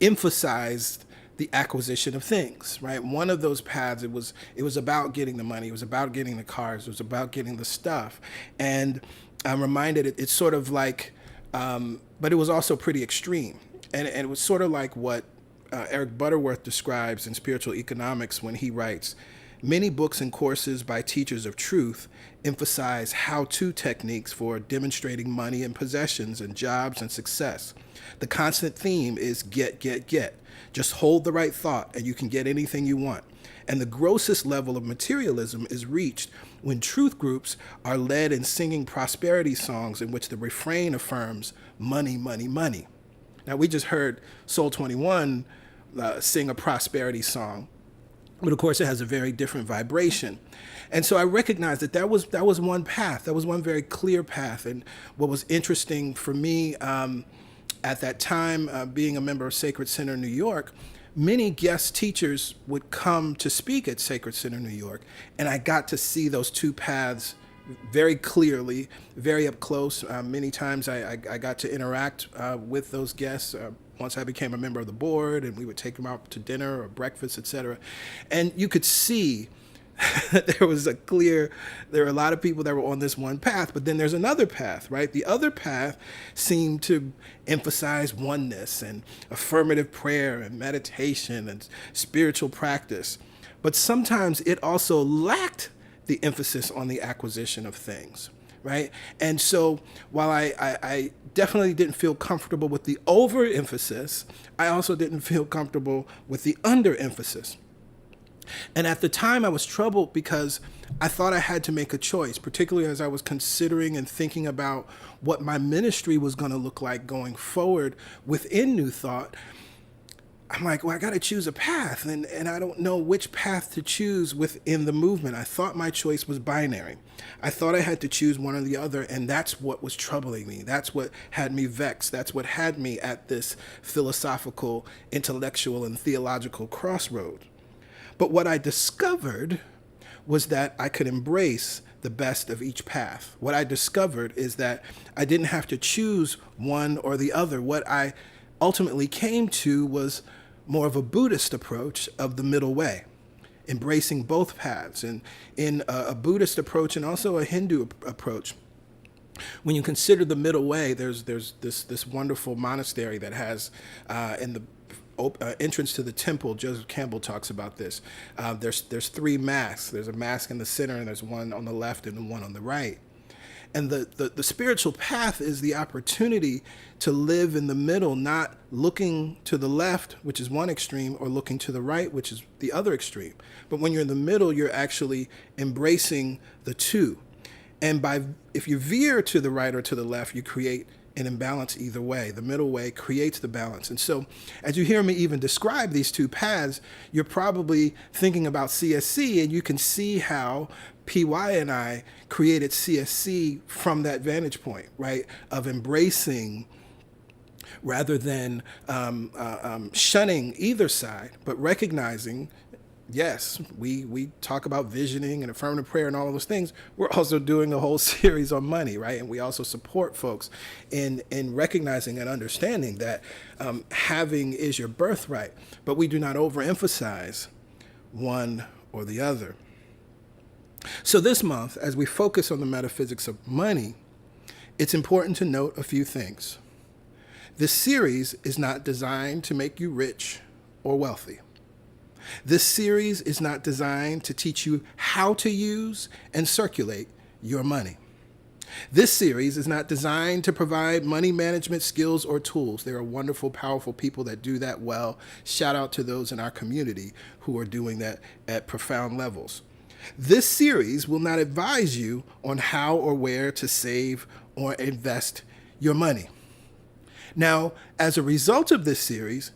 emphasized the acquisition of things, right? One of those paths, it was about getting the money, it was about getting the cars, it was about getting the stuff. And I'm reminded it's sort of like, but it was also pretty extreme. And it was sort of like what Eric Butterworth describes in Spiritual Economics when he writes, many books and courses by teachers of truth emphasize how-to techniques for demonstrating money and possessions and jobs and success. The constant theme is get, get, get. Just hold the right thought and you can get anything you want. And the grossest level of materialism is reached when truth groups are led in singing prosperity songs in which the refrain affirms money, money, money. Now, we just heard Soul 21 sing a prosperity song, but of course it has a very different vibration. And so I recognized that was one path. That was one very clear path. And what was interesting for me at that time, being a member of Sacred Center New York, many guest teachers would come to speak at Sacred Center New York, and I got to see those two paths very clearly, very up close. Many times I got to interact with those guests once I became a member of the board, and we would take them out to dinner or breakfast, etc. And you could see there were a lot of people that were on this one path, but then there's another path, right? The other path seemed to emphasize oneness and affirmative prayer and meditation and spiritual practice. But sometimes it also lacked the emphasis on the acquisition of things, right? And so while I definitely didn't feel comfortable with the overemphasis, I also didn't feel comfortable with the underemphasis. And at the time I was troubled because I thought I had to make a choice, particularly as I was considering and thinking about what my ministry was going to look like going forward within New Thought. I'm like, well, I got to choose a path, and I don't know which path to choose within the movement. I thought my choice was binary. I thought I had to choose one or the other, and that's what was troubling me. That's what had me vexed. That's what had me at this philosophical, intellectual, and theological crossroad. But what I discovered was that I could embrace the best of each path. What I discovered is that I didn't have to choose one or the other. What I ultimately came to was more of a Buddhist approach of the middle way. embracing both paths. And in a Buddhist approach and also a Hindu approach, when you consider the middle way, there's this wonderful monastery that has in the entrance to the temple. Joseph Campbell talks about this. There's three masks. There's a mask in the center, and there's one on the left and one on the right. And the spiritual path is the opportunity to live in the middle, not looking to the left, which is one extreme, or looking to the right, which is the other extreme. But when you're in the middle, you're actually embracing the two. And if you veer to the right or to the left, you create an imbalance either way. The middle way creates the balance. And so as you hear me even describe these two paths, you're probably thinking about CSC, and you can see how PY and I created CSC from that vantage point, right, of embracing rather than shunning either side, but recognizing, yes, we talk about visioning and affirmative prayer and all of those things. We're also doing a whole series on money, right? And we also support folks in recognizing and understanding that having is your birthright, but we do not overemphasize one or the other. So this month, as we focus on the metaphysics of money, it's important to note a few things. This series is not designed to make you rich or wealthy. This series is not designed to teach you how to use and circulate your money. This series is not designed to provide money management skills or tools. There are wonderful, powerful people that do that well. Shout out to those in our community who are doing that at profound levels. This series will not advise you on how or where to save or invest your money. Now, as a result of this series,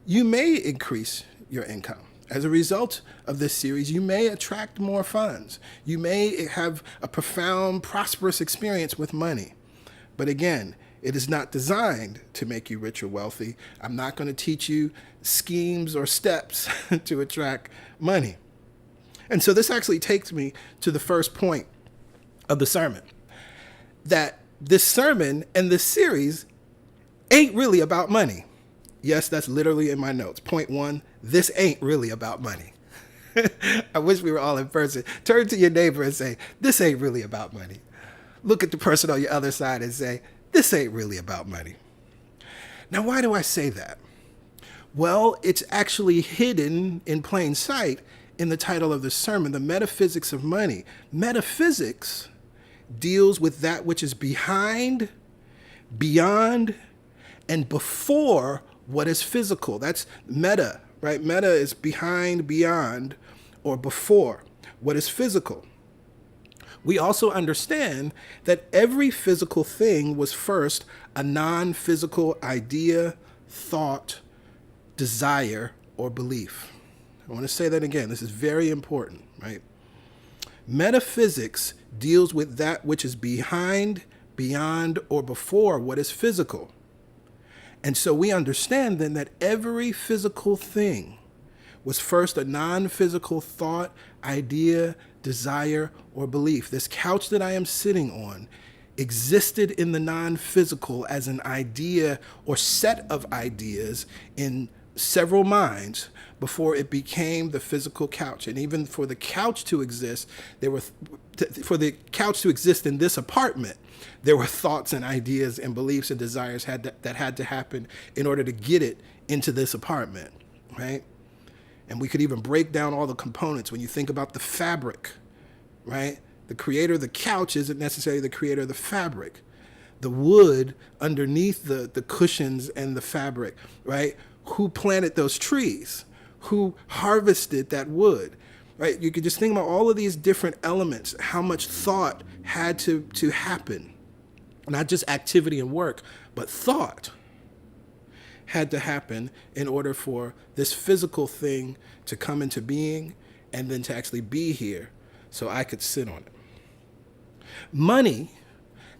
you may increase your income. As a result of this series, you may attract more funds. You may have a profound, prosperous experience with money. But again, it is not designed to make you rich or wealthy. I'm not going to teach you schemes or steps to attract money. And so this actually takes me to the first point of the sermon, that this sermon and this series ain't really about money. Yes, that's literally in my notes. Point one, this ain't really about money. I wish we were all in person. Turn to your neighbor and say, this ain't really about money. Look at the person on your other side and say, this ain't really about money. Now, why do I say that? Well, it's actually hidden in plain sight in the title of the sermon, The Metaphysics of Money. Metaphysics deals with that which is behind, beyond, and before what is physical. That's meta, right? Meta is behind, beyond, or before what is physical. We also understand that every physical thing was first a non-physical idea, thought, desire, or belief. I want to say that again. This is very important, right? Metaphysics deals with that which is behind, beyond, or before what is physical. And so we understand then that every physical thing was first a non-physical thought, idea, desire, or belief. This couch that I am sitting on existed in the non-physical as an idea or set of ideas in several minds before it became the physical couch. And even for the couch to exist, for the couch to exist in this apartment, there were thoughts and ideas and beliefs and desires that had to happen in order to get it into this apartment, right? And we could even break down all the components. When you think about the fabric, right? The creator of the couch isn't necessarily the creator of the fabric. The wood underneath the cushions and the fabric, right? Who planted those trees? Who harvested that wood, right? You could just think about all of these different elements, how much thought had to happen. Not just activity and work, but thought had to happen in order for this physical thing to come into being and then to actually be here so I could sit on it. Money,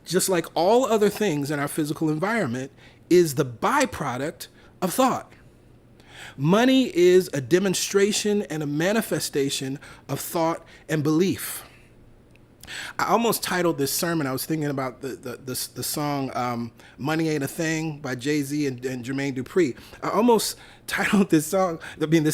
just like all other things in our physical environment, is the byproduct of thought. Money is a demonstration and a manifestation of thought and belief. I almost titled this sermon. I was thinking about the song "Money Ain't a Thing" by Jay-Z and Jermaine Dupri. I almost titled this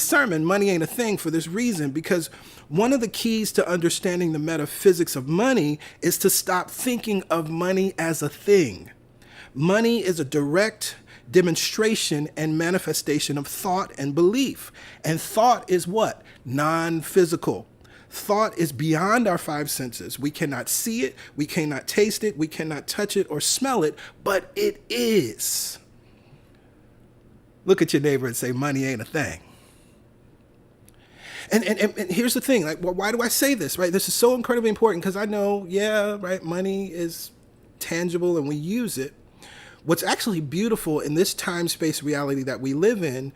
sermon "Money Ain't a Thing" for this reason, because one of the keys to understanding the metaphysics of money is to stop thinking of money as a thing. Money is a direct demonstration and manifestation of thought and belief. And thought is what? Non-physical. Thought is beyond our five senses. We cannot see it, we cannot taste it, we cannot touch it or smell it, but it is. Look at your neighbor and say, money ain't a thing. And here's the thing, like, well, why do I say this, right? This is so incredibly important because I know, right, money is tangible and we use it. What's actually beautiful in this time-space reality that we live in,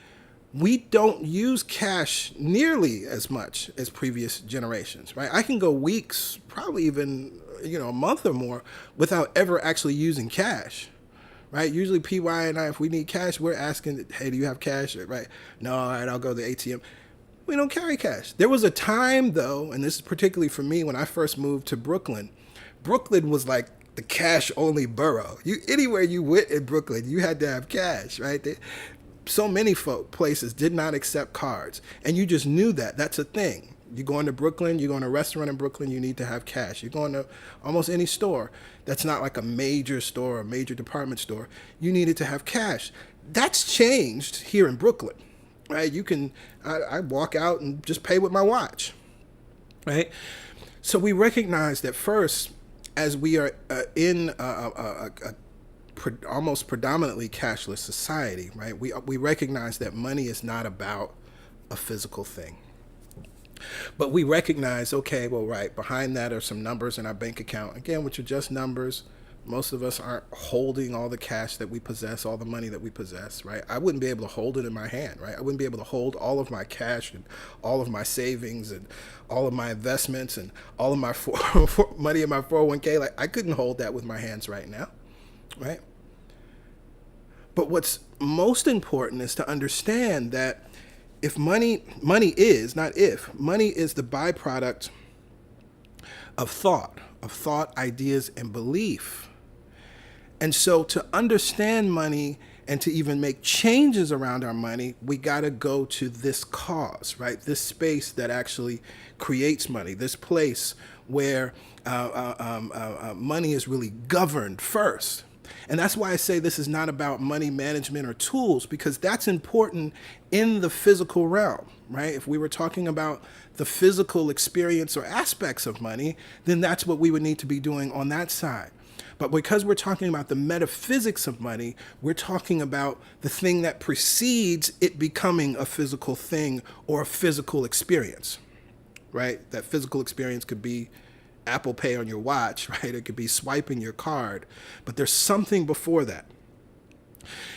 we don't use cash nearly as much as previous generations, right? I can go weeks, probably even, a month or more without ever actually using cash, right? Usually PY and I, if we need cash, we're asking, hey, do you have cash? Right? No, all right, I'll go to the ATM. We don't carry cash. There was a time, though, and this is particularly for me, when I first moved to Brooklyn. Brooklyn was like the cash-only borough. Anywhere you went in Brooklyn, you had to have cash, right? So many places did not accept cards, and you just knew that. That's a thing. You go into Brooklyn, you go in a restaurant in Brooklyn, you need to have cash. You go into almost any store that's not like a major store, a major department store, you needed to have cash. That's changed here in Brooklyn, right? I walk out and just pay with my watch, right? So we recognize that first, as we are in a almost predominantly cashless society, right? We recognize that money is not about a physical thing. But we recognize, okay, well, right, behind that are some numbers in our bank account, again, which are just numbers. Most of us aren't holding all the cash that we possess, all the money that we possess, right? I wouldn't be able to hold it in my hand, right? I wouldn't be able to hold all of my cash and all of my savings and all of my investments and all of my money in my 401k. Like, I couldn't hold that with my hands right now, right? But what's most important is to understand that if money is the byproduct of thought, ideas, and belief. And so to understand money and to even make changes around our money, we got to go to this cause, right? This space that actually creates money, this place where money is really governed first. And that's why I say this is not about money management or tools, because that's important in the physical realm, right? If we were talking about the physical experience or aspects of money, then that's what we would need to be doing on that side. But because we're talking about the metaphysics of money, we're talking about the thing that precedes it becoming a physical thing or a physical experience, right? That physical experience could be Apple Pay on your watch, right? It could be swiping your card, but there's something before that.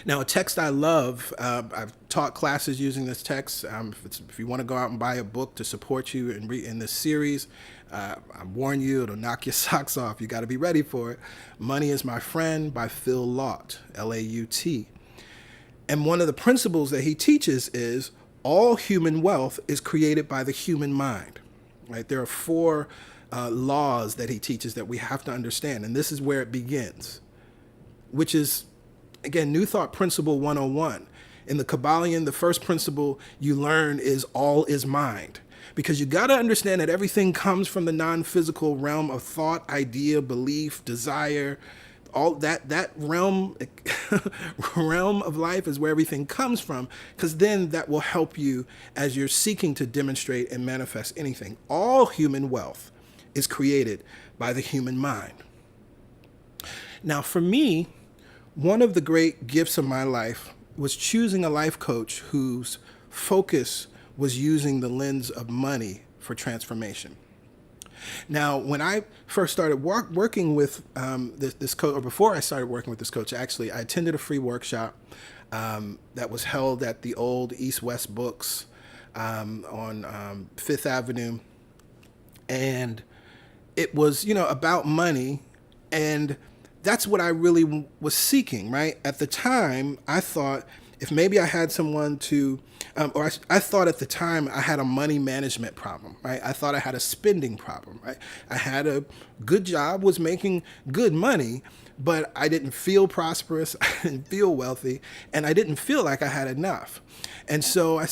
Now, a text I love, I've taught classes using this text. If you want to go out and buy a book to support you in this series, I warn you, it'll knock your socks off. You got to be ready for it. Money is My Friend by Phil Laut, L-A-U-T. And one of the principles that he teaches is all human wealth is created by the human mind, right? There are four laws that he teaches that we have to understand. And this is where it begins, which is, again, New Thought Principle 101. In the Kabbalion, the first principle you learn is all is mind. Because you got to understand that everything comes from the non-physical realm of thought, idea, belief, desire. All that realm of life is where everything comes from, because then that will help you as you're seeking to demonstrate and manifest anything. All human wealth is created by the human mind. Now, for me, one of the great gifts of my life was choosing a life coach whose focus was using the lens of money for transformation. Now, when I first started working with this coach, or before I started working with this coach, actually, I attended a free workshop that was held at the old East West Books on Fifth Avenue. And it was, about money. And that's what I really was seeking, right? At the time, I thought if maybe I had someone to, I thought at the time I had a money management problem, right? I thought I had a spending problem, right? I had a good job, was making good money, but I didn't feel prosperous, I didn't feel wealthy, and I didn't feel like I had enough. And so I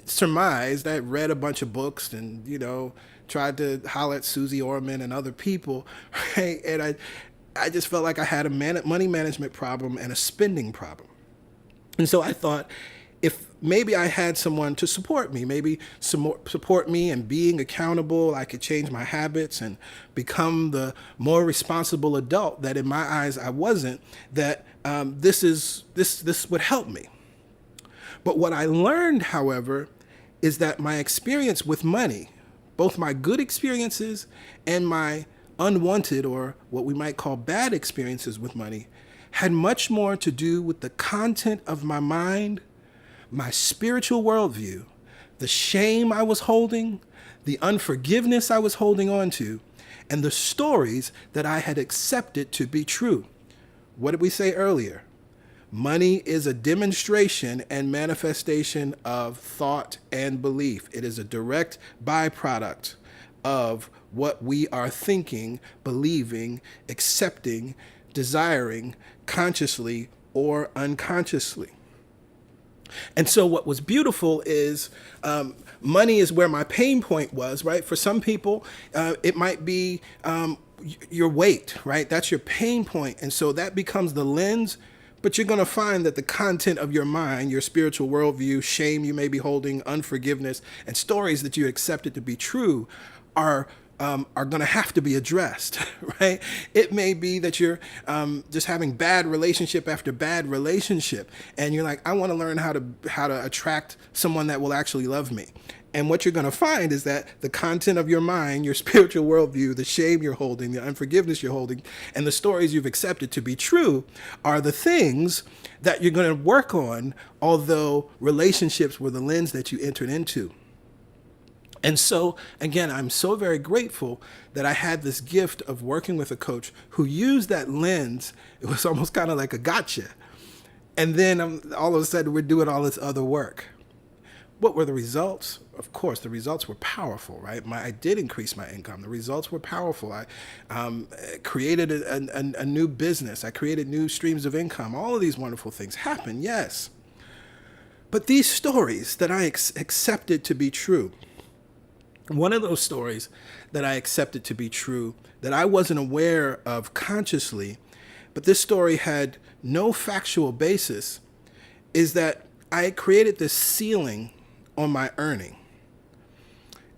surmised, I read a bunch of books and, tried to holler at Susie Orman and other people, right? And I just felt like I had a money management problem and a spending problem. And so I thought, if maybe I had someone to support me, maybe support me in being accountable, I could change my habits and become the more responsible adult that in my eyes I wasn't, that this would help me. But what I learned, however, is that my experience with money, both my good experiences and my unwanted, or what we might call bad experiences with money, had much more to do with the content of my mind, my spiritual worldview, the shame I was holding, the unforgiveness I was holding on to, and the stories that I had accepted to be true. What did we say earlier? Money is a demonstration and manifestation of thought and belief. It is a direct byproduct of what we are thinking, believing, accepting, desiring, consciously or unconsciously. And so what was beautiful is money is where my pain point was, right? For some people, it might be your weight, right? That's your pain point. And so that becomes the lens. But you're going to find that the content of your mind, your spiritual worldview, shame you may be holding, unforgiveness, and stories that you accepted to be true are going to have to be addressed, right? It may be that you're just having bad relationship after bad relationship, and you're like, I want to learn how to attract someone that will actually love me. And what you're going to find is that the content of your mind, your spiritual worldview, the shame you're holding, the unforgiveness you're holding, and the stories you've accepted to be true are the things that you're going to work on, although relationships were the lens that you entered into. And so, again, I'm so very grateful that I had this gift of working with a coach who used that lens. It was almost kind of like a gotcha. And then all of a sudden, we're doing all this other work. What were the results? Of course, the results were powerful, right? I did increase my income. The results were powerful. I created a new business. I created new streams of income. All of these wonderful things happened, yes. But these stories that I accepted to be true, one of those stories that I accepted to be true that I wasn't aware of consciously, but this story had no factual basis, is that I created this ceiling on my earning.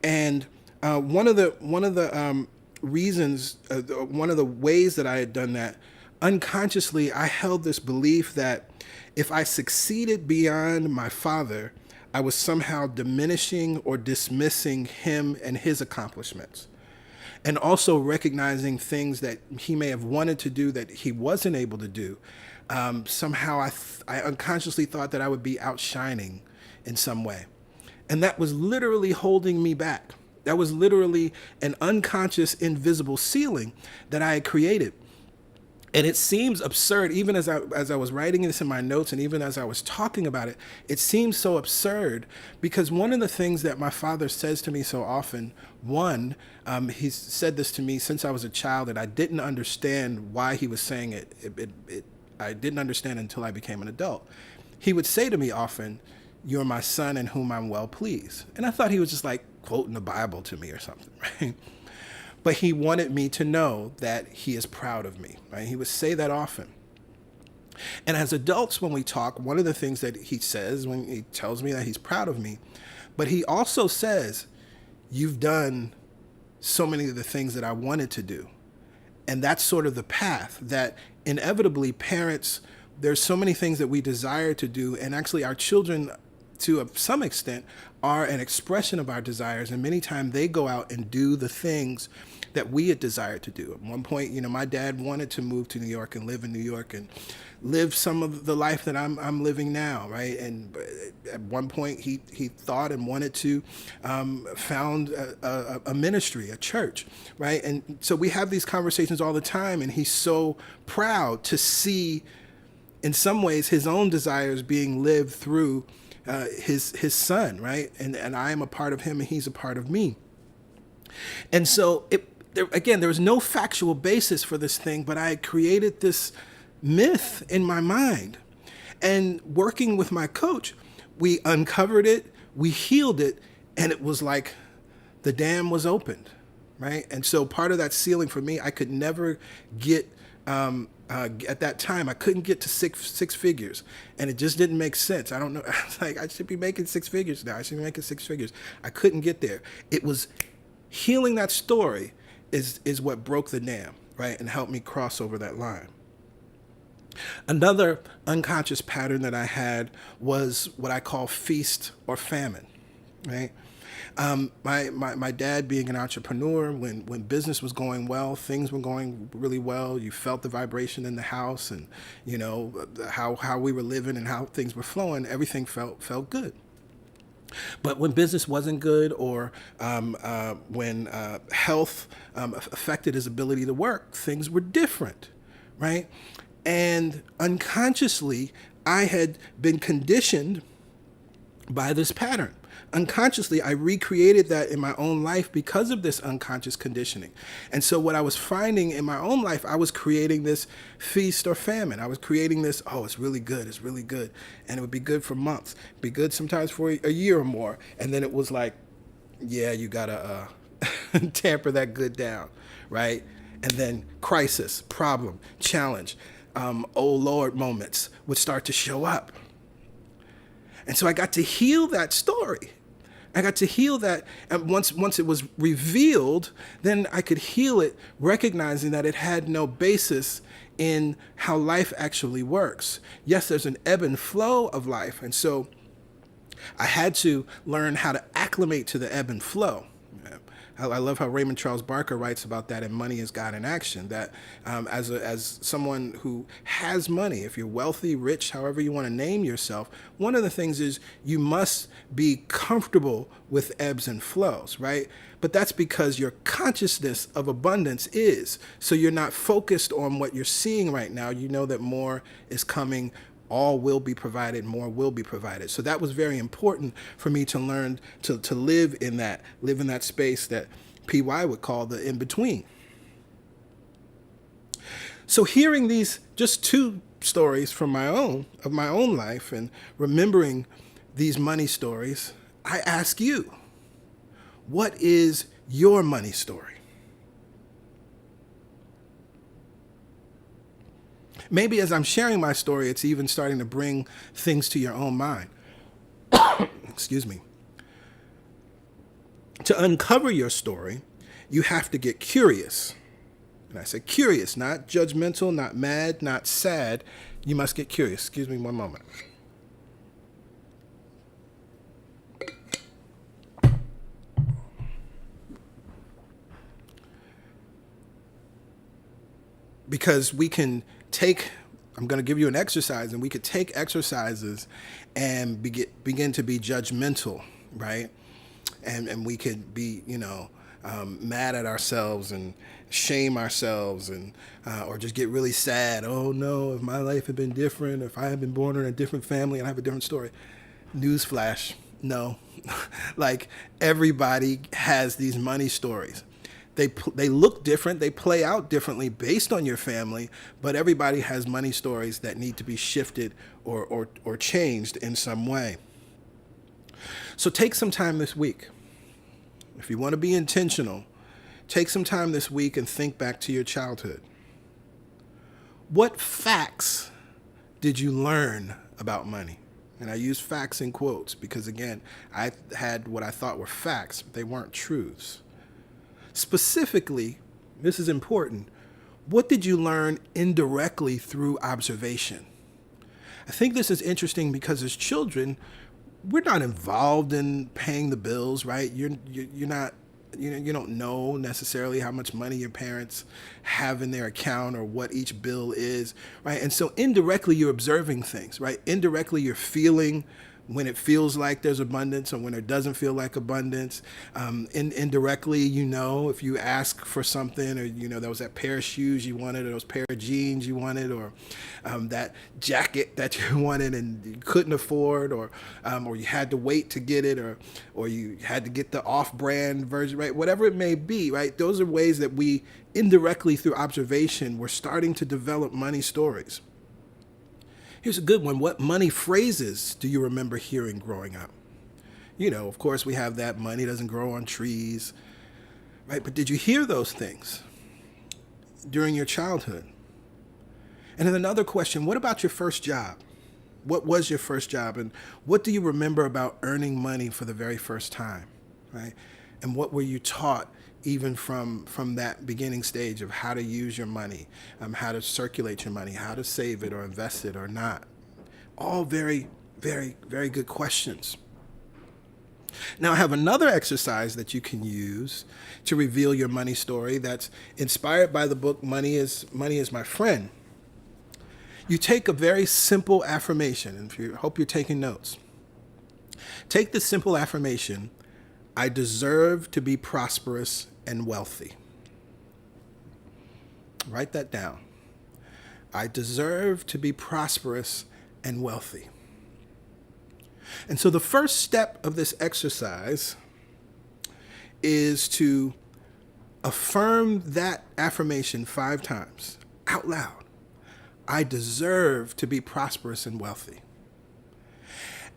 And one of the reasons, one of the ways that I had done that, unconsciously, I held this belief that if I succeeded beyond my father, I was somehow diminishing or dismissing him and his accomplishments. And also recognizing things that he may have wanted to do that he wasn't able to do. Somehow I unconsciously thought that I would be outshining in some way. And that was literally holding me back. That was literally an unconscious, invisible ceiling that I had created. And it seems absurd, even as I was writing this in my notes and even as I was talking about it, it seems so absurd because one of the things that my father says to me so often, he's said this to me since I was a child and I didn't understand why he was saying it. I didn't understand until I became an adult. He would say to me often, "You're my son in whom I'm well pleased." And I thought he was just like quoting the Bible to me or something, right? But he wanted me to know that he is proud of me, right? He would say that often. And as adults, when we talk, one of the things that he says when he tells me that he's proud of me, but he also says, you've done so many of the things that I wanted to do. And that's sort of the path that inevitably parents, there's so many things that we desire to do. And actually our children, to some extent, are an expression of our desires. And many times they go out and do the things that we had desired to do. At one point, my dad wanted to move to New York and live in New York and live some of the life that I'm living now, right? And at one point, he thought and wanted to found a ministry, a church, right? And so we have these conversations all the time, and he's so proud to see in some ways, his own desires being lived through his son, right? And I am a part of him and he's a part of me. And so, there was no factual basis for this thing, but I had created this myth in my mind. And working with my coach, we uncovered it, we healed it, and it was like the dam was opened, right? And so part of that ceiling for me, I could never get, at that time, I couldn't get to six figures, and it just didn't make sense. I don't know. I was like, I should be making six figures now. I should be making six figures. I couldn't get there. It was healing that story is what broke the dam, right? And helped me cross over that line. Another unconscious pattern that I had was what I call feast or famine, right? My dad being an entrepreneur, when business was going well, things were going really well. You felt the vibration in the house, and you know how we were living and how things were flowing. Everything felt good. But when business wasn't good, or when health affected his ability to work, things were different, right? And unconsciously, I had been conditioned by this pattern. Unconsciously, I recreated that in my own life because of this unconscious conditioning. And so what I was finding in my own life, I was creating this feast or famine. I was creating this, oh, it's really good, it's really good. And it would be good for months, be good sometimes for a year or more. And then it was like, yeah, you gotta tamper that good down, right? And then crisis, problem, challenge, oh Lord moments would start to show up. And so I got to heal that story. I got to heal that. And once it was revealed, then I could heal it, recognizing that it had no basis in how life actually works. Yes, there's an ebb and flow of life. And so I had to learn how to acclimate to the ebb and flow. I love how Raymond Charles Barker writes about that in Money is God in Action, that as someone who has money, if you're wealthy, rich, however you want to name yourself, one of the things is you must be comfortable with ebbs and flows, right? But that's because your consciousness of abundance is. So you're not focused on what you're seeing right now. You know that more is coming. All will be provided, more will be provided. So that was very important for me to learn to live in that space that PY would call the in-between. So hearing these just two stories from my own life and remembering these money stories, I ask you, what is your money story? Maybe as I'm sharing my story, it's even starting to bring things to your own mind. Excuse me. To uncover your story, you have to get curious. And I say curious, not judgmental, not mad, not sad. You must get curious. Excuse me one moment. Because we can I'm going to give you an exercise, and we could take exercises and begin to be judgmental, right? And we could be, mad at ourselves and shame ourselves, and or just get really sad. Oh no, if my life had been different, if I had been born in a different family and I have a different story. Newsflash, no. Like, everybody has these money stories. They look different, they play out differently based on your family, but everybody has money stories that need to be shifted or changed in some way. So take some time this week. If you want to be intentional, take some time this week and think back to your childhood. What facts did you learn about money? And I use facts in quotes because, again, I had what I thought were facts, but they weren't truths. Specifically, this is important, what did you learn indirectly through observation? I think this is interesting because as children, we're not involved in paying the bills, right? You're not, you don't know necessarily how much money your parents have in their account or what each bill is, right? And so indirectly, you're observing things, right? Indirectly, you're feeling when it feels like there's abundance or when it doesn't feel like abundance. Indirectly, if you ask for something, or, there was that pair of shoes you wanted, or those pair of jeans you wanted, or that jacket that you wanted and you couldn't afford, or you had to wait to get it, or you had to get the off-brand version, right? Whatever it may be, right? Those are ways that we indirectly, through observation, we're starting to develop money stories. Here's a good one. What money phrases do you remember hearing growing up? Of course, we have that money doesn't grow on trees, right? But did you hear those things during your childhood? And then another question, what about your first job? What was your first job? And what do you remember about earning money for the very first time, right? And what were you taught even from that beginning stage of how to use your money, how to circulate your money, how to save it or invest it or not? All very, very, very good questions. Now, I have another exercise that you can use to reveal your money story that's inspired by the book Money is My Friend. You take a very simple affirmation, and hope you're taking notes. Take the simple affirmation, I deserve to be prosperous and wealthy. Write that down. I deserve to be prosperous and wealthy. And so the first step of this exercise is to affirm that affirmation 5 times out loud. I deserve to be prosperous and wealthy.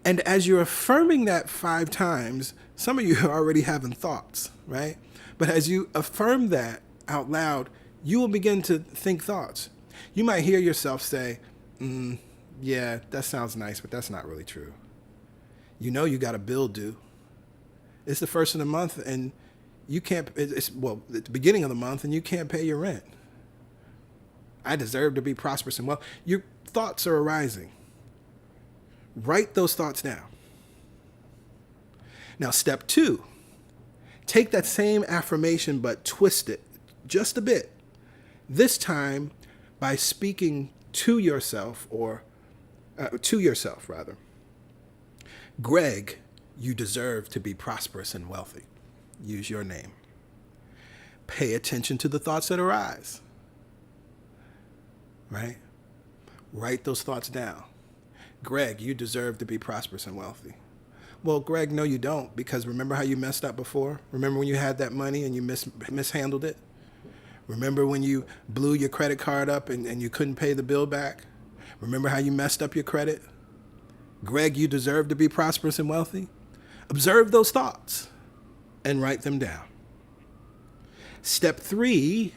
And as you're affirming that 5 times, some of you are already having thoughts, right? But as you affirm that out loud, you will begin to think thoughts. You might hear yourself say, yeah, that sounds nice, but that's not really true. You got a bill due. It's the first of the month and you can't, it's at the beginning of the month and you can't pay your rent. I deserve to be prosperous and well. Your thoughts are arising. Write those thoughts down. Now, step 2, take that same affirmation, but twist it just a bit. This time by speaking to yourself rather. Greg, you deserve to be prosperous and wealthy. Use your name. Pay attention to the thoughts that arise. Right? Write those thoughts down. Greg, you deserve to be prosperous and wealthy. Well, Greg, no, you don't, because remember how you messed up before? Remember when you had that money and you mishandled it? Remember when you blew your credit card up and you couldn't pay the bill back? Remember how you messed up your credit? Greg, you deserve to be prosperous and wealthy. Observe those thoughts and write them down. Step 3,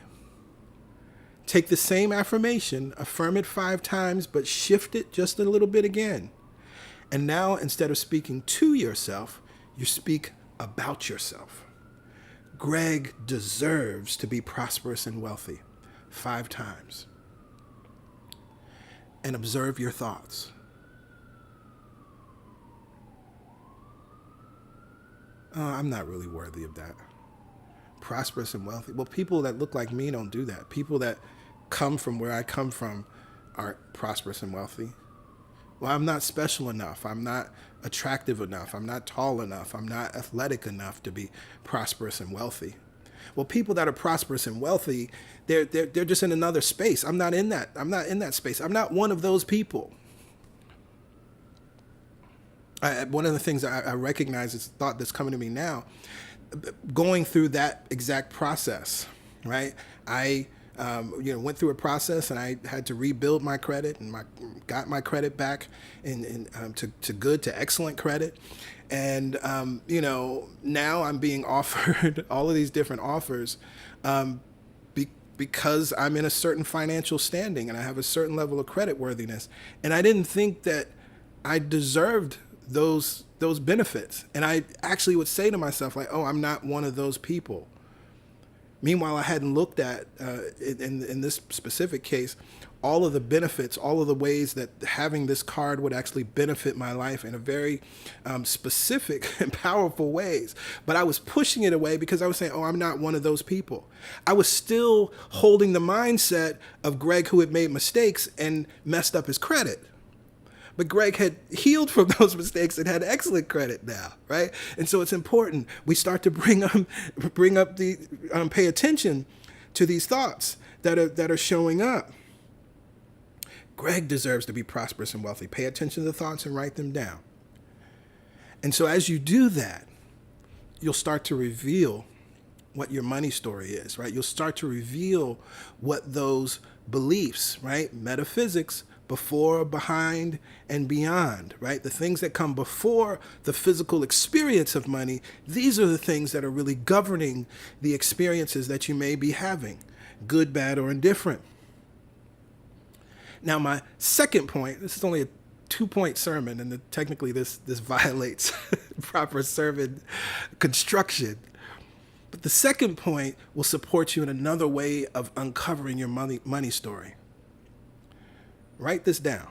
take the same affirmation, affirm it 5 times, but shift it just a little bit again. And now, instead of speaking to yourself, you speak about yourself. Greg deserves to be prosperous and wealthy 5 times. And observe your thoughts. I'm not really worthy of that. Prosperous and wealthy. Well, people that look like me don't do that. People that come from where I come from aren't prosperous and wealthy. Well, I'm not special enough. I'm not attractive enough. I'm not tall enough. I'm not athletic enough to be prosperous and wealthy. Well, people that are prosperous and wealthy, they're just in another space. I'm not in that. I'm not in that space. I'm not one of those people. One of the things I recognize is a thought that's coming to me now, going through that exact process, right? I went through a process and I had to rebuild my credit and got my credit back to excellent credit. And, now I'm being offered all of these different offers because I'm in a certain financial standing and I have a certain level of credit worthiness. And I didn't think that I deserved those benefits. And I actually would say to myself, like, oh, I'm not one of those people. Meanwhile, I hadn't looked at, in this specific case, all of the benefits, all of the ways that having this card would actually benefit my life in a very specific and powerful ways. But I was pushing it away because I was saying, oh, I'm not one of those people. I was still holding the mindset of Greg who had made mistakes and messed up his credit. But Greg had healed from those mistakes and had excellent credit now, right? And so it's important we start to pay attention to these thoughts that are showing up. Greg deserves to be prosperous and wealthy. Pay attention to the thoughts and write them down. And so as you do that, you'll start to reveal what your money story is, right? You'll start to reveal what those beliefs, right? Metaphysics, before, behind, and beyond, right? The things that come before the physical experience of money, these are the things that are really governing the experiences that you may be having, good, bad, or indifferent. Now, my second point, this is only a 2-point sermon, and technically this violates proper sermon construction. But the second point will support you in another way of uncovering your money story. Write this down.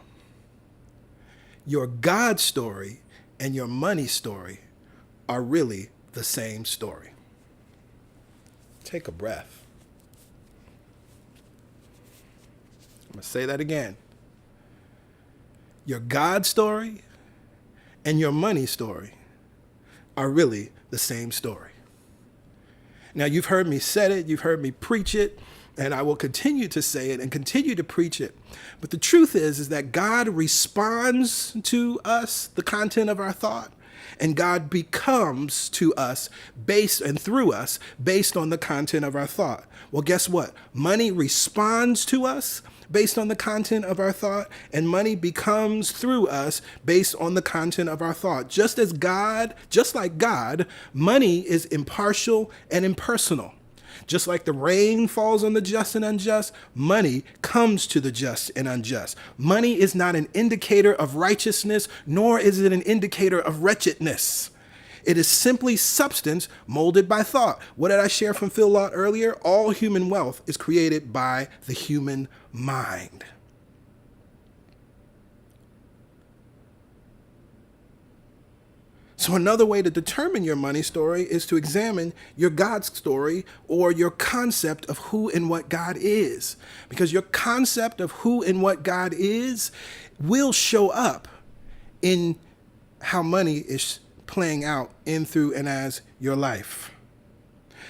Your God story and your money story are really the same story. Take a breath. I'm going to say that again. Your God story and your money story are really the same story. Now, you've heard me say it, you've heard me preach it, and I will continue to say it and continue to preach it. But the truth is that God responds to us, the content of our thought, and God becomes to us based and through us based on the content of our thought. Well, guess what? Money responds to us based on the content of our thought, and money becomes through us based on the content of our thought. Just like God, money is impartial and impersonal. Just like the rain falls on the just and unjust, money comes to the just and unjust. Money is not an indicator of righteousness, nor is it an indicator of wretchedness. It is simply substance molded by thought. What did I share from Phil Lott earlier? All human wealth is created by the human mind. So another way to determine your money story is to examine your God story or your concept of who and what God is. Because your concept of who and what God is will show up in how money is playing out in, through, and as your life.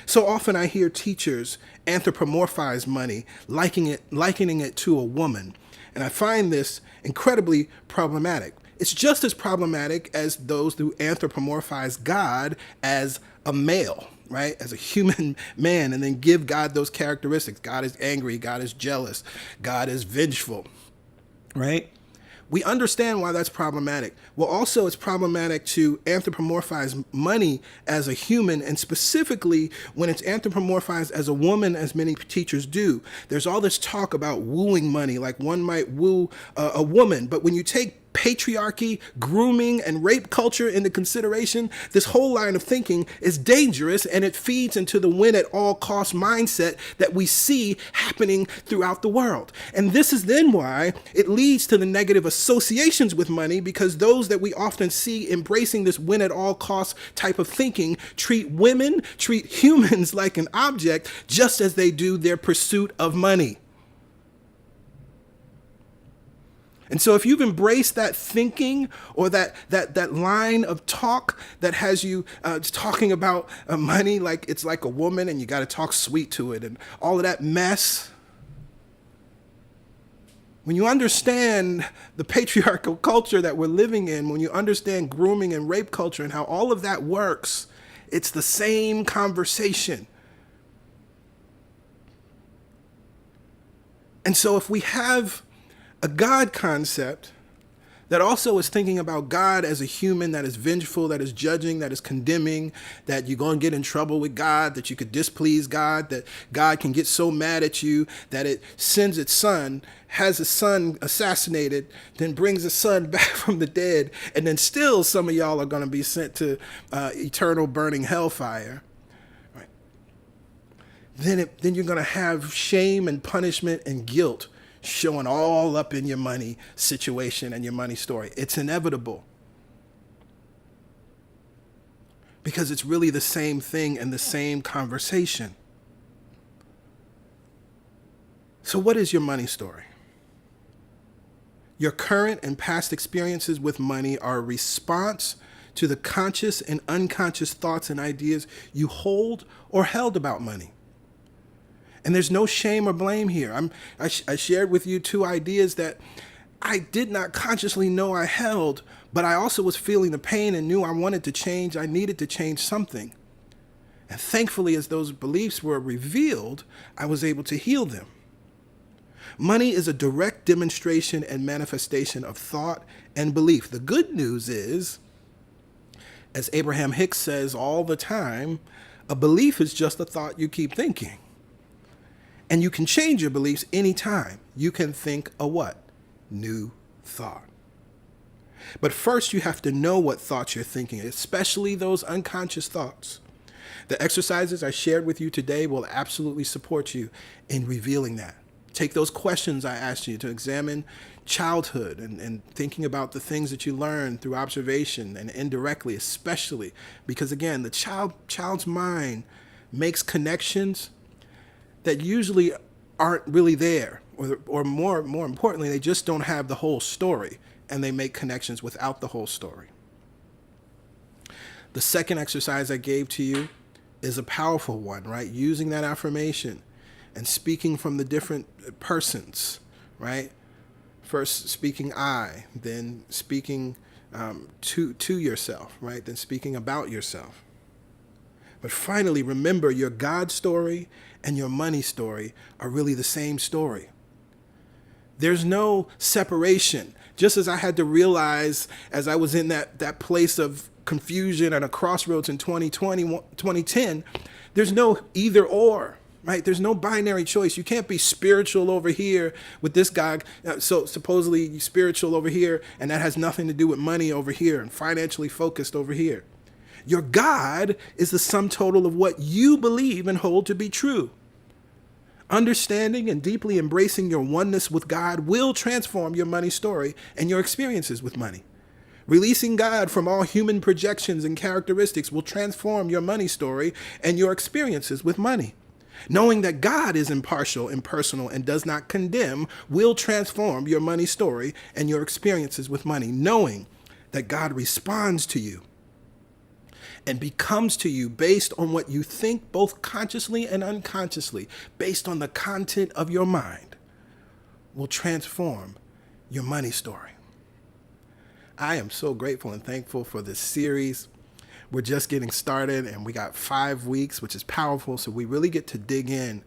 So often I hear teachers anthropomorphize money, likening it to a woman. And I find this incredibly problematic. It's just as problematic as those who anthropomorphize God as a male, right? As a human man, and then give God those characteristics. God is angry, God is jealous, God is vengeful, right? We understand why that's problematic. Well, also it's problematic to anthropomorphize money as a human, and specifically when it's anthropomorphized as a woman, as many teachers do. There's all this talk about wooing money, like one might woo a woman. But when you take patriarchy, grooming, and rape culture into consideration, this whole line of thinking is dangerous, and it feeds into the win at all cost mindset that we see happening throughout the world. And this is then why it leads to the negative associations with money, because those that we often see embracing this win at all costs type of thinking treat humans like an object, just as they do their pursuit of money. And so if you've embraced that thinking or that line of talk that has you talking about money like it's like a woman and you got to talk sweet to it and all of that mess, when you understand the patriarchal culture that we're living in, when you understand grooming and rape culture and how all of that works, it's the same conversation. And so if we have a God concept that also is thinking about God as a human that is vengeful, that is judging, that is condemning, that you're going to get in trouble with God, that you could displease God, that God can get so mad at you that it sends its son, has a son assassinated, then brings a son back from the dead, and then still some of y'all are going to be sent to eternal burning hellfire. Right? Then you're going to have shame and punishment and guilt showing all up in your money situation and your money story. It's inevitable. Because it's really the same thing and the same conversation. So what is your money story? Your current and past experiences with money are a response to the conscious and unconscious thoughts and ideas you hold or held about money. And there's no shame or blame here. I shared with you 2 ideas that I did not consciously know I held, but I also was feeling the pain and knew I wanted to change. I needed to change something. And thankfully, as those beliefs were revealed, I was able to heal them. Money is a direct demonstration and manifestation of thought and belief. The good news is, as Abraham Hicks says all the time, a belief is just a thought you keep thinking. And you can change your beliefs anytime. You can think a what? New thought. But first, you have to know what thoughts you're thinking, especially those unconscious thoughts. The exercises I shared with you today will absolutely support you in revealing that. Take those questions I asked you to examine childhood and thinking about the things that you learned through observation and indirectly, especially because, again, the child's mind makes connections that usually aren't really there, or more importantly, they just don't have the whole story, and they make connections without the whole story. The second exercise I gave to you is a powerful one, right? Using that affirmation and speaking from the different persons, right? First speaking I, then speaking to yourself, right? Then speaking about yourself. But finally, remember your God story and your money story are really the same story. There's no separation. Just as I had to realize as I was in that place of confusion and a crossroads in 2010, there's no either or, right? There's no binary choice. You can't be spiritual over here with this guy, so supposedly spiritual over here, and that has nothing to do with money over here and financially focused over here. Your God is the sum total of what you believe and hold to be true. Understanding and deeply embracing your oneness with God will transform your money story and your experiences with money. Releasing God from all human projections and characteristics will transform your money story and your experiences with money. Knowing that God is impartial, impersonal, and does not condemn will transform your money story and your experiences with money. Knowing that God responds to you and becomes to you based on what you think, both consciously and unconsciously, based on the content of your mind, will transform your money story. I am so grateful and thankful for this series. We're just getting started, and we got 5 weeks, which is powerful. So we really get to dig in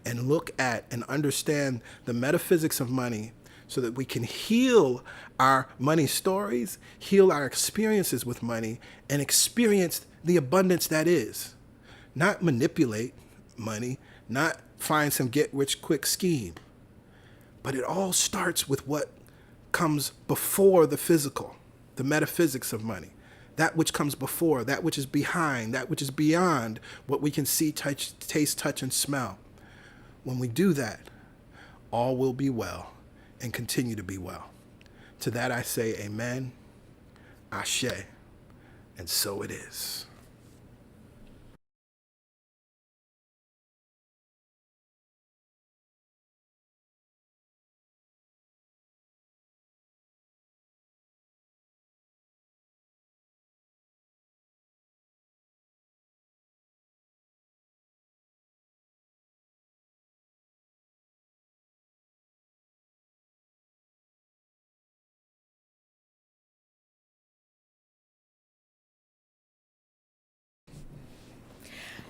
and look at and understand the metaphysics of money so that we can heal our money stories, heal our experiences with money, and experience the abundance that is. Not manipulate money, not find some get-rich-quick scheme. But it all starts with what comes before the physical, the metaphysics of money. That which comes before, that which is behind, that which is beyond what we can see, touch, taste, touch, and smell. When we do that, all will be well and continue to be well. To that I say amen, ashe, and so it is.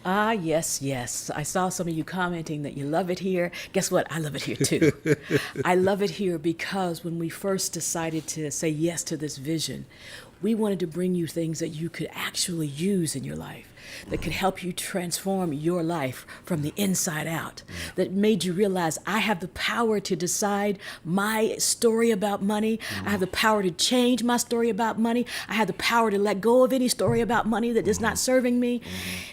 Ah, yes, yes. I saw some of you commenting that you love it here. Guess what? I love it here too. I love it here because when we first decided to say yes to this vision, we wanted to bring you things that you could actually use in your life, that could help you transform your life from the inside out, that made you realize I have the power to decide my story about money. I have the power to change my story about money. I have the power to let go of any story about money that is not serving me.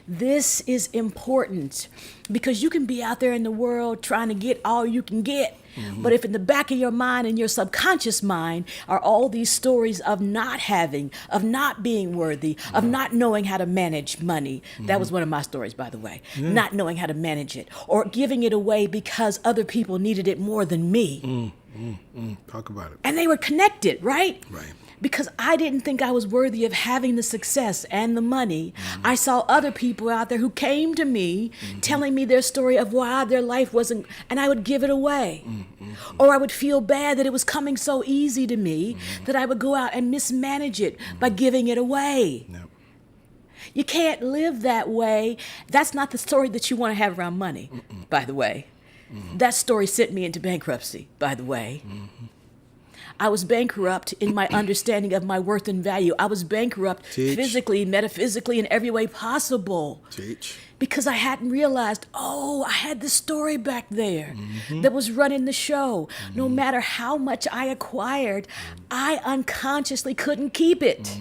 This is important because you can be out there in the world trying to get all you can get. But if in the back of your mind and your subconscious mind are all these stories of not having, of not being worthy, of not knowing how to manage money. That was one of my stories, by the way. Not knowing how to manage it or giving it away because other people needed it more than me. Talk about it. And they were connected, right? Right. Because I didn't think I was worthy of having the success and the money. I saw other people out there who came to me telling me their story of why their life wasn't, and I would give it away. Or I would feel bad that it was coming so easy to me that I would go out and mismanage it by giving it away. Yep. You can't live that way. That's not the story that you want to have around money, by the way. That story sent me into bankruptcy, by the way. I was bankrupt in my understanding of my worth and value. I was bankrupt physically, metaphysically, in every way possible. Teach. Because I hadn't realized, I had this story back there that was running the show. No matter how much I acquired, I unconsciously couldn't keep it.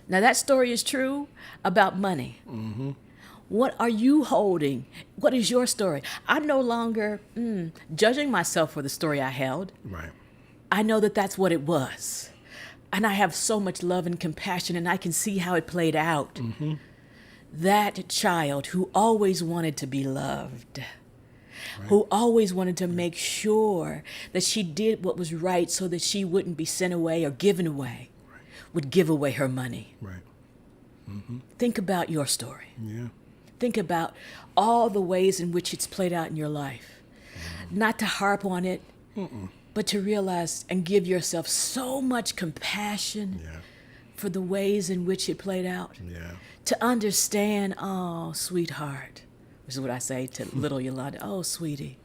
Now that story is true about money. What are you holding? What is your story? I'm no longer judging myself for the story I held. Right. I know that that's what it was. And I have so much love and compassion, and I can see how it played out. That child who always wanted to be loved, who always wanted to make sure that she did what was right so that she wouldn't be sent away or given away, would give away her money. Right. Think about your story. Yeah. Think about all the ways in which it's played out in your life. Not to harp on it, but to realize and give yourself so much compassion for the ways in which it played out. Yeah. To understand, oh, sweetheart, which is what I say to little Yolanda, oh, sweetie,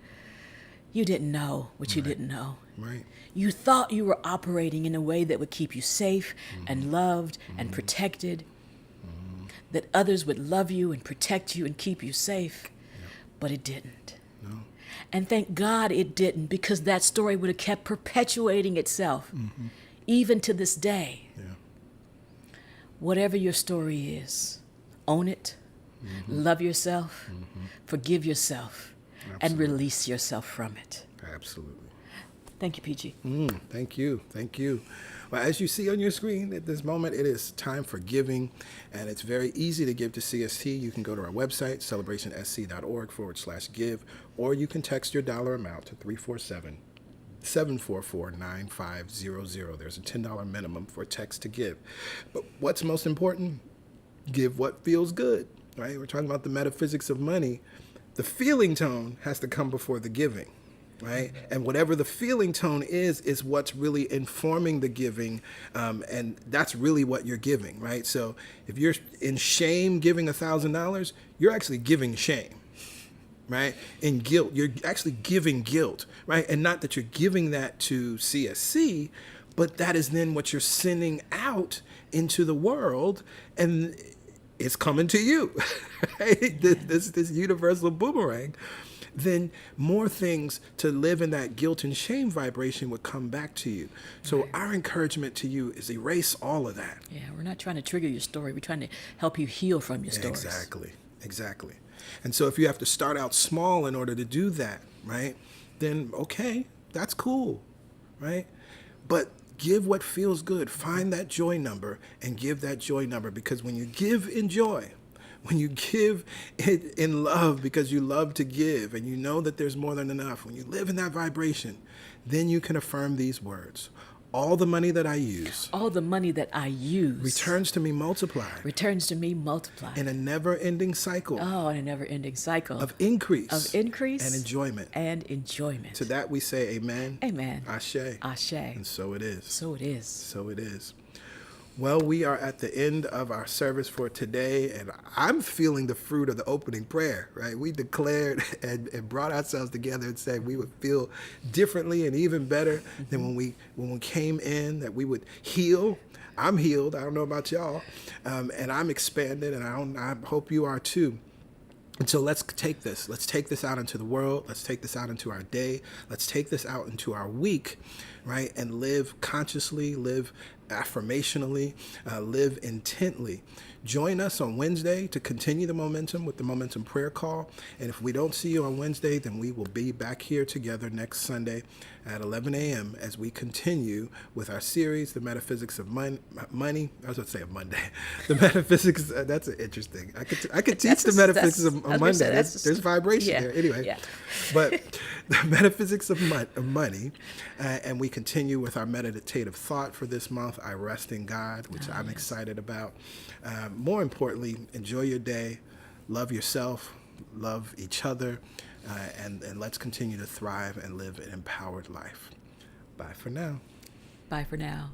you didn't know what you didn't know. Right. You thought you were operating in a way that would keep you safe and loved and protected, that others would love you and protect you and keep you safe, but it didn't. No. And thank God it didn't, because that story would have kept perpetuating itself, even to this day. Yeah. Whatever your story is, own it, love yourself, forgive yourself, and release yourself from it. Absolutely. Thank you, PG. Thank you. Thank you. Well, as you see on your screen at this moment, it is time for giving, and it's very easy to give to CST. You can go to our website, celbrationsc.org/give, or you can text your dollar amount to 347-744-9500. There's a $10 minimum for text to give. But what's most important? Give what feels good, right? We're talking about the metaphysics of money. The feeling tone has to come before the giving. Right? And whatever the feeling tone is what's really informing the giving. And that's really what you're giving, right? So if you're in shame giving $1,000, you're actually giving shame, right? In guilt, you're actually giving guilt, right? And not that you're giving that to CSC, but that is then what you're sending out into the world, and it's coming to you, right? This universal boomerang. Then more things to live in that guilt and shame vibration would come back to you. So our encouragement to you is erase all of that. Yeah, we're not trying to trigger your story. We're trying to help you heal from your stories. Exactly. And so if you have to start out small in order to do that, right, then okay, that's cool, right? But give what feels good. Find that joy number and give that joy number, because when you give in joy, when you give it in love because you love to give and you know that there's more than enough, when you live in that vibration, then you can affirm these words. All the money that I use. All the money that I use. Returns to me multiplied. Returns to me multiplied. In a never-ending cycle. Oh, in a never-ending cycle. Of increase. Of increase. And enjoyment. And enjoyment. To that we say amen. Amen. Ashe. Ashe. And so it is. So it is. So it is. Well, we are at the end of our service for today, and I'm feeling the fruit of the opening prayer, right? We declared and brought ourselves together and said we would feel differently and even better than when we came in, that we would heal. I'm healed. I don't know about y'all. And I'm expanded, and I hope you are too. And so let's take this. Let's take this out into the world. Let's take this out into our day. Let's take this out into our week, right? And live consciously, live affirmationally, live intently. Join us on Wednesday to continue the momentum with the Momentum Prayer Call. And if we don't see you on Wednesday, then we will be back here together next Sunday at 11 a.m. as we continue with our series, The Metaphysics of Money. I was going to say of Monday. The Metaphysics, that's interesting. I could teach the Metaphysics of Monday. There's vibration there. Anyway, but the Metaphysics of Money. And we continue with our meditative thought for this month, I Rest in God, which I'm excited about. More importantly, enjoy your day, love yourself, love each other, and let's continue to thrive and live an empowered life. Bye for now. Bye for now.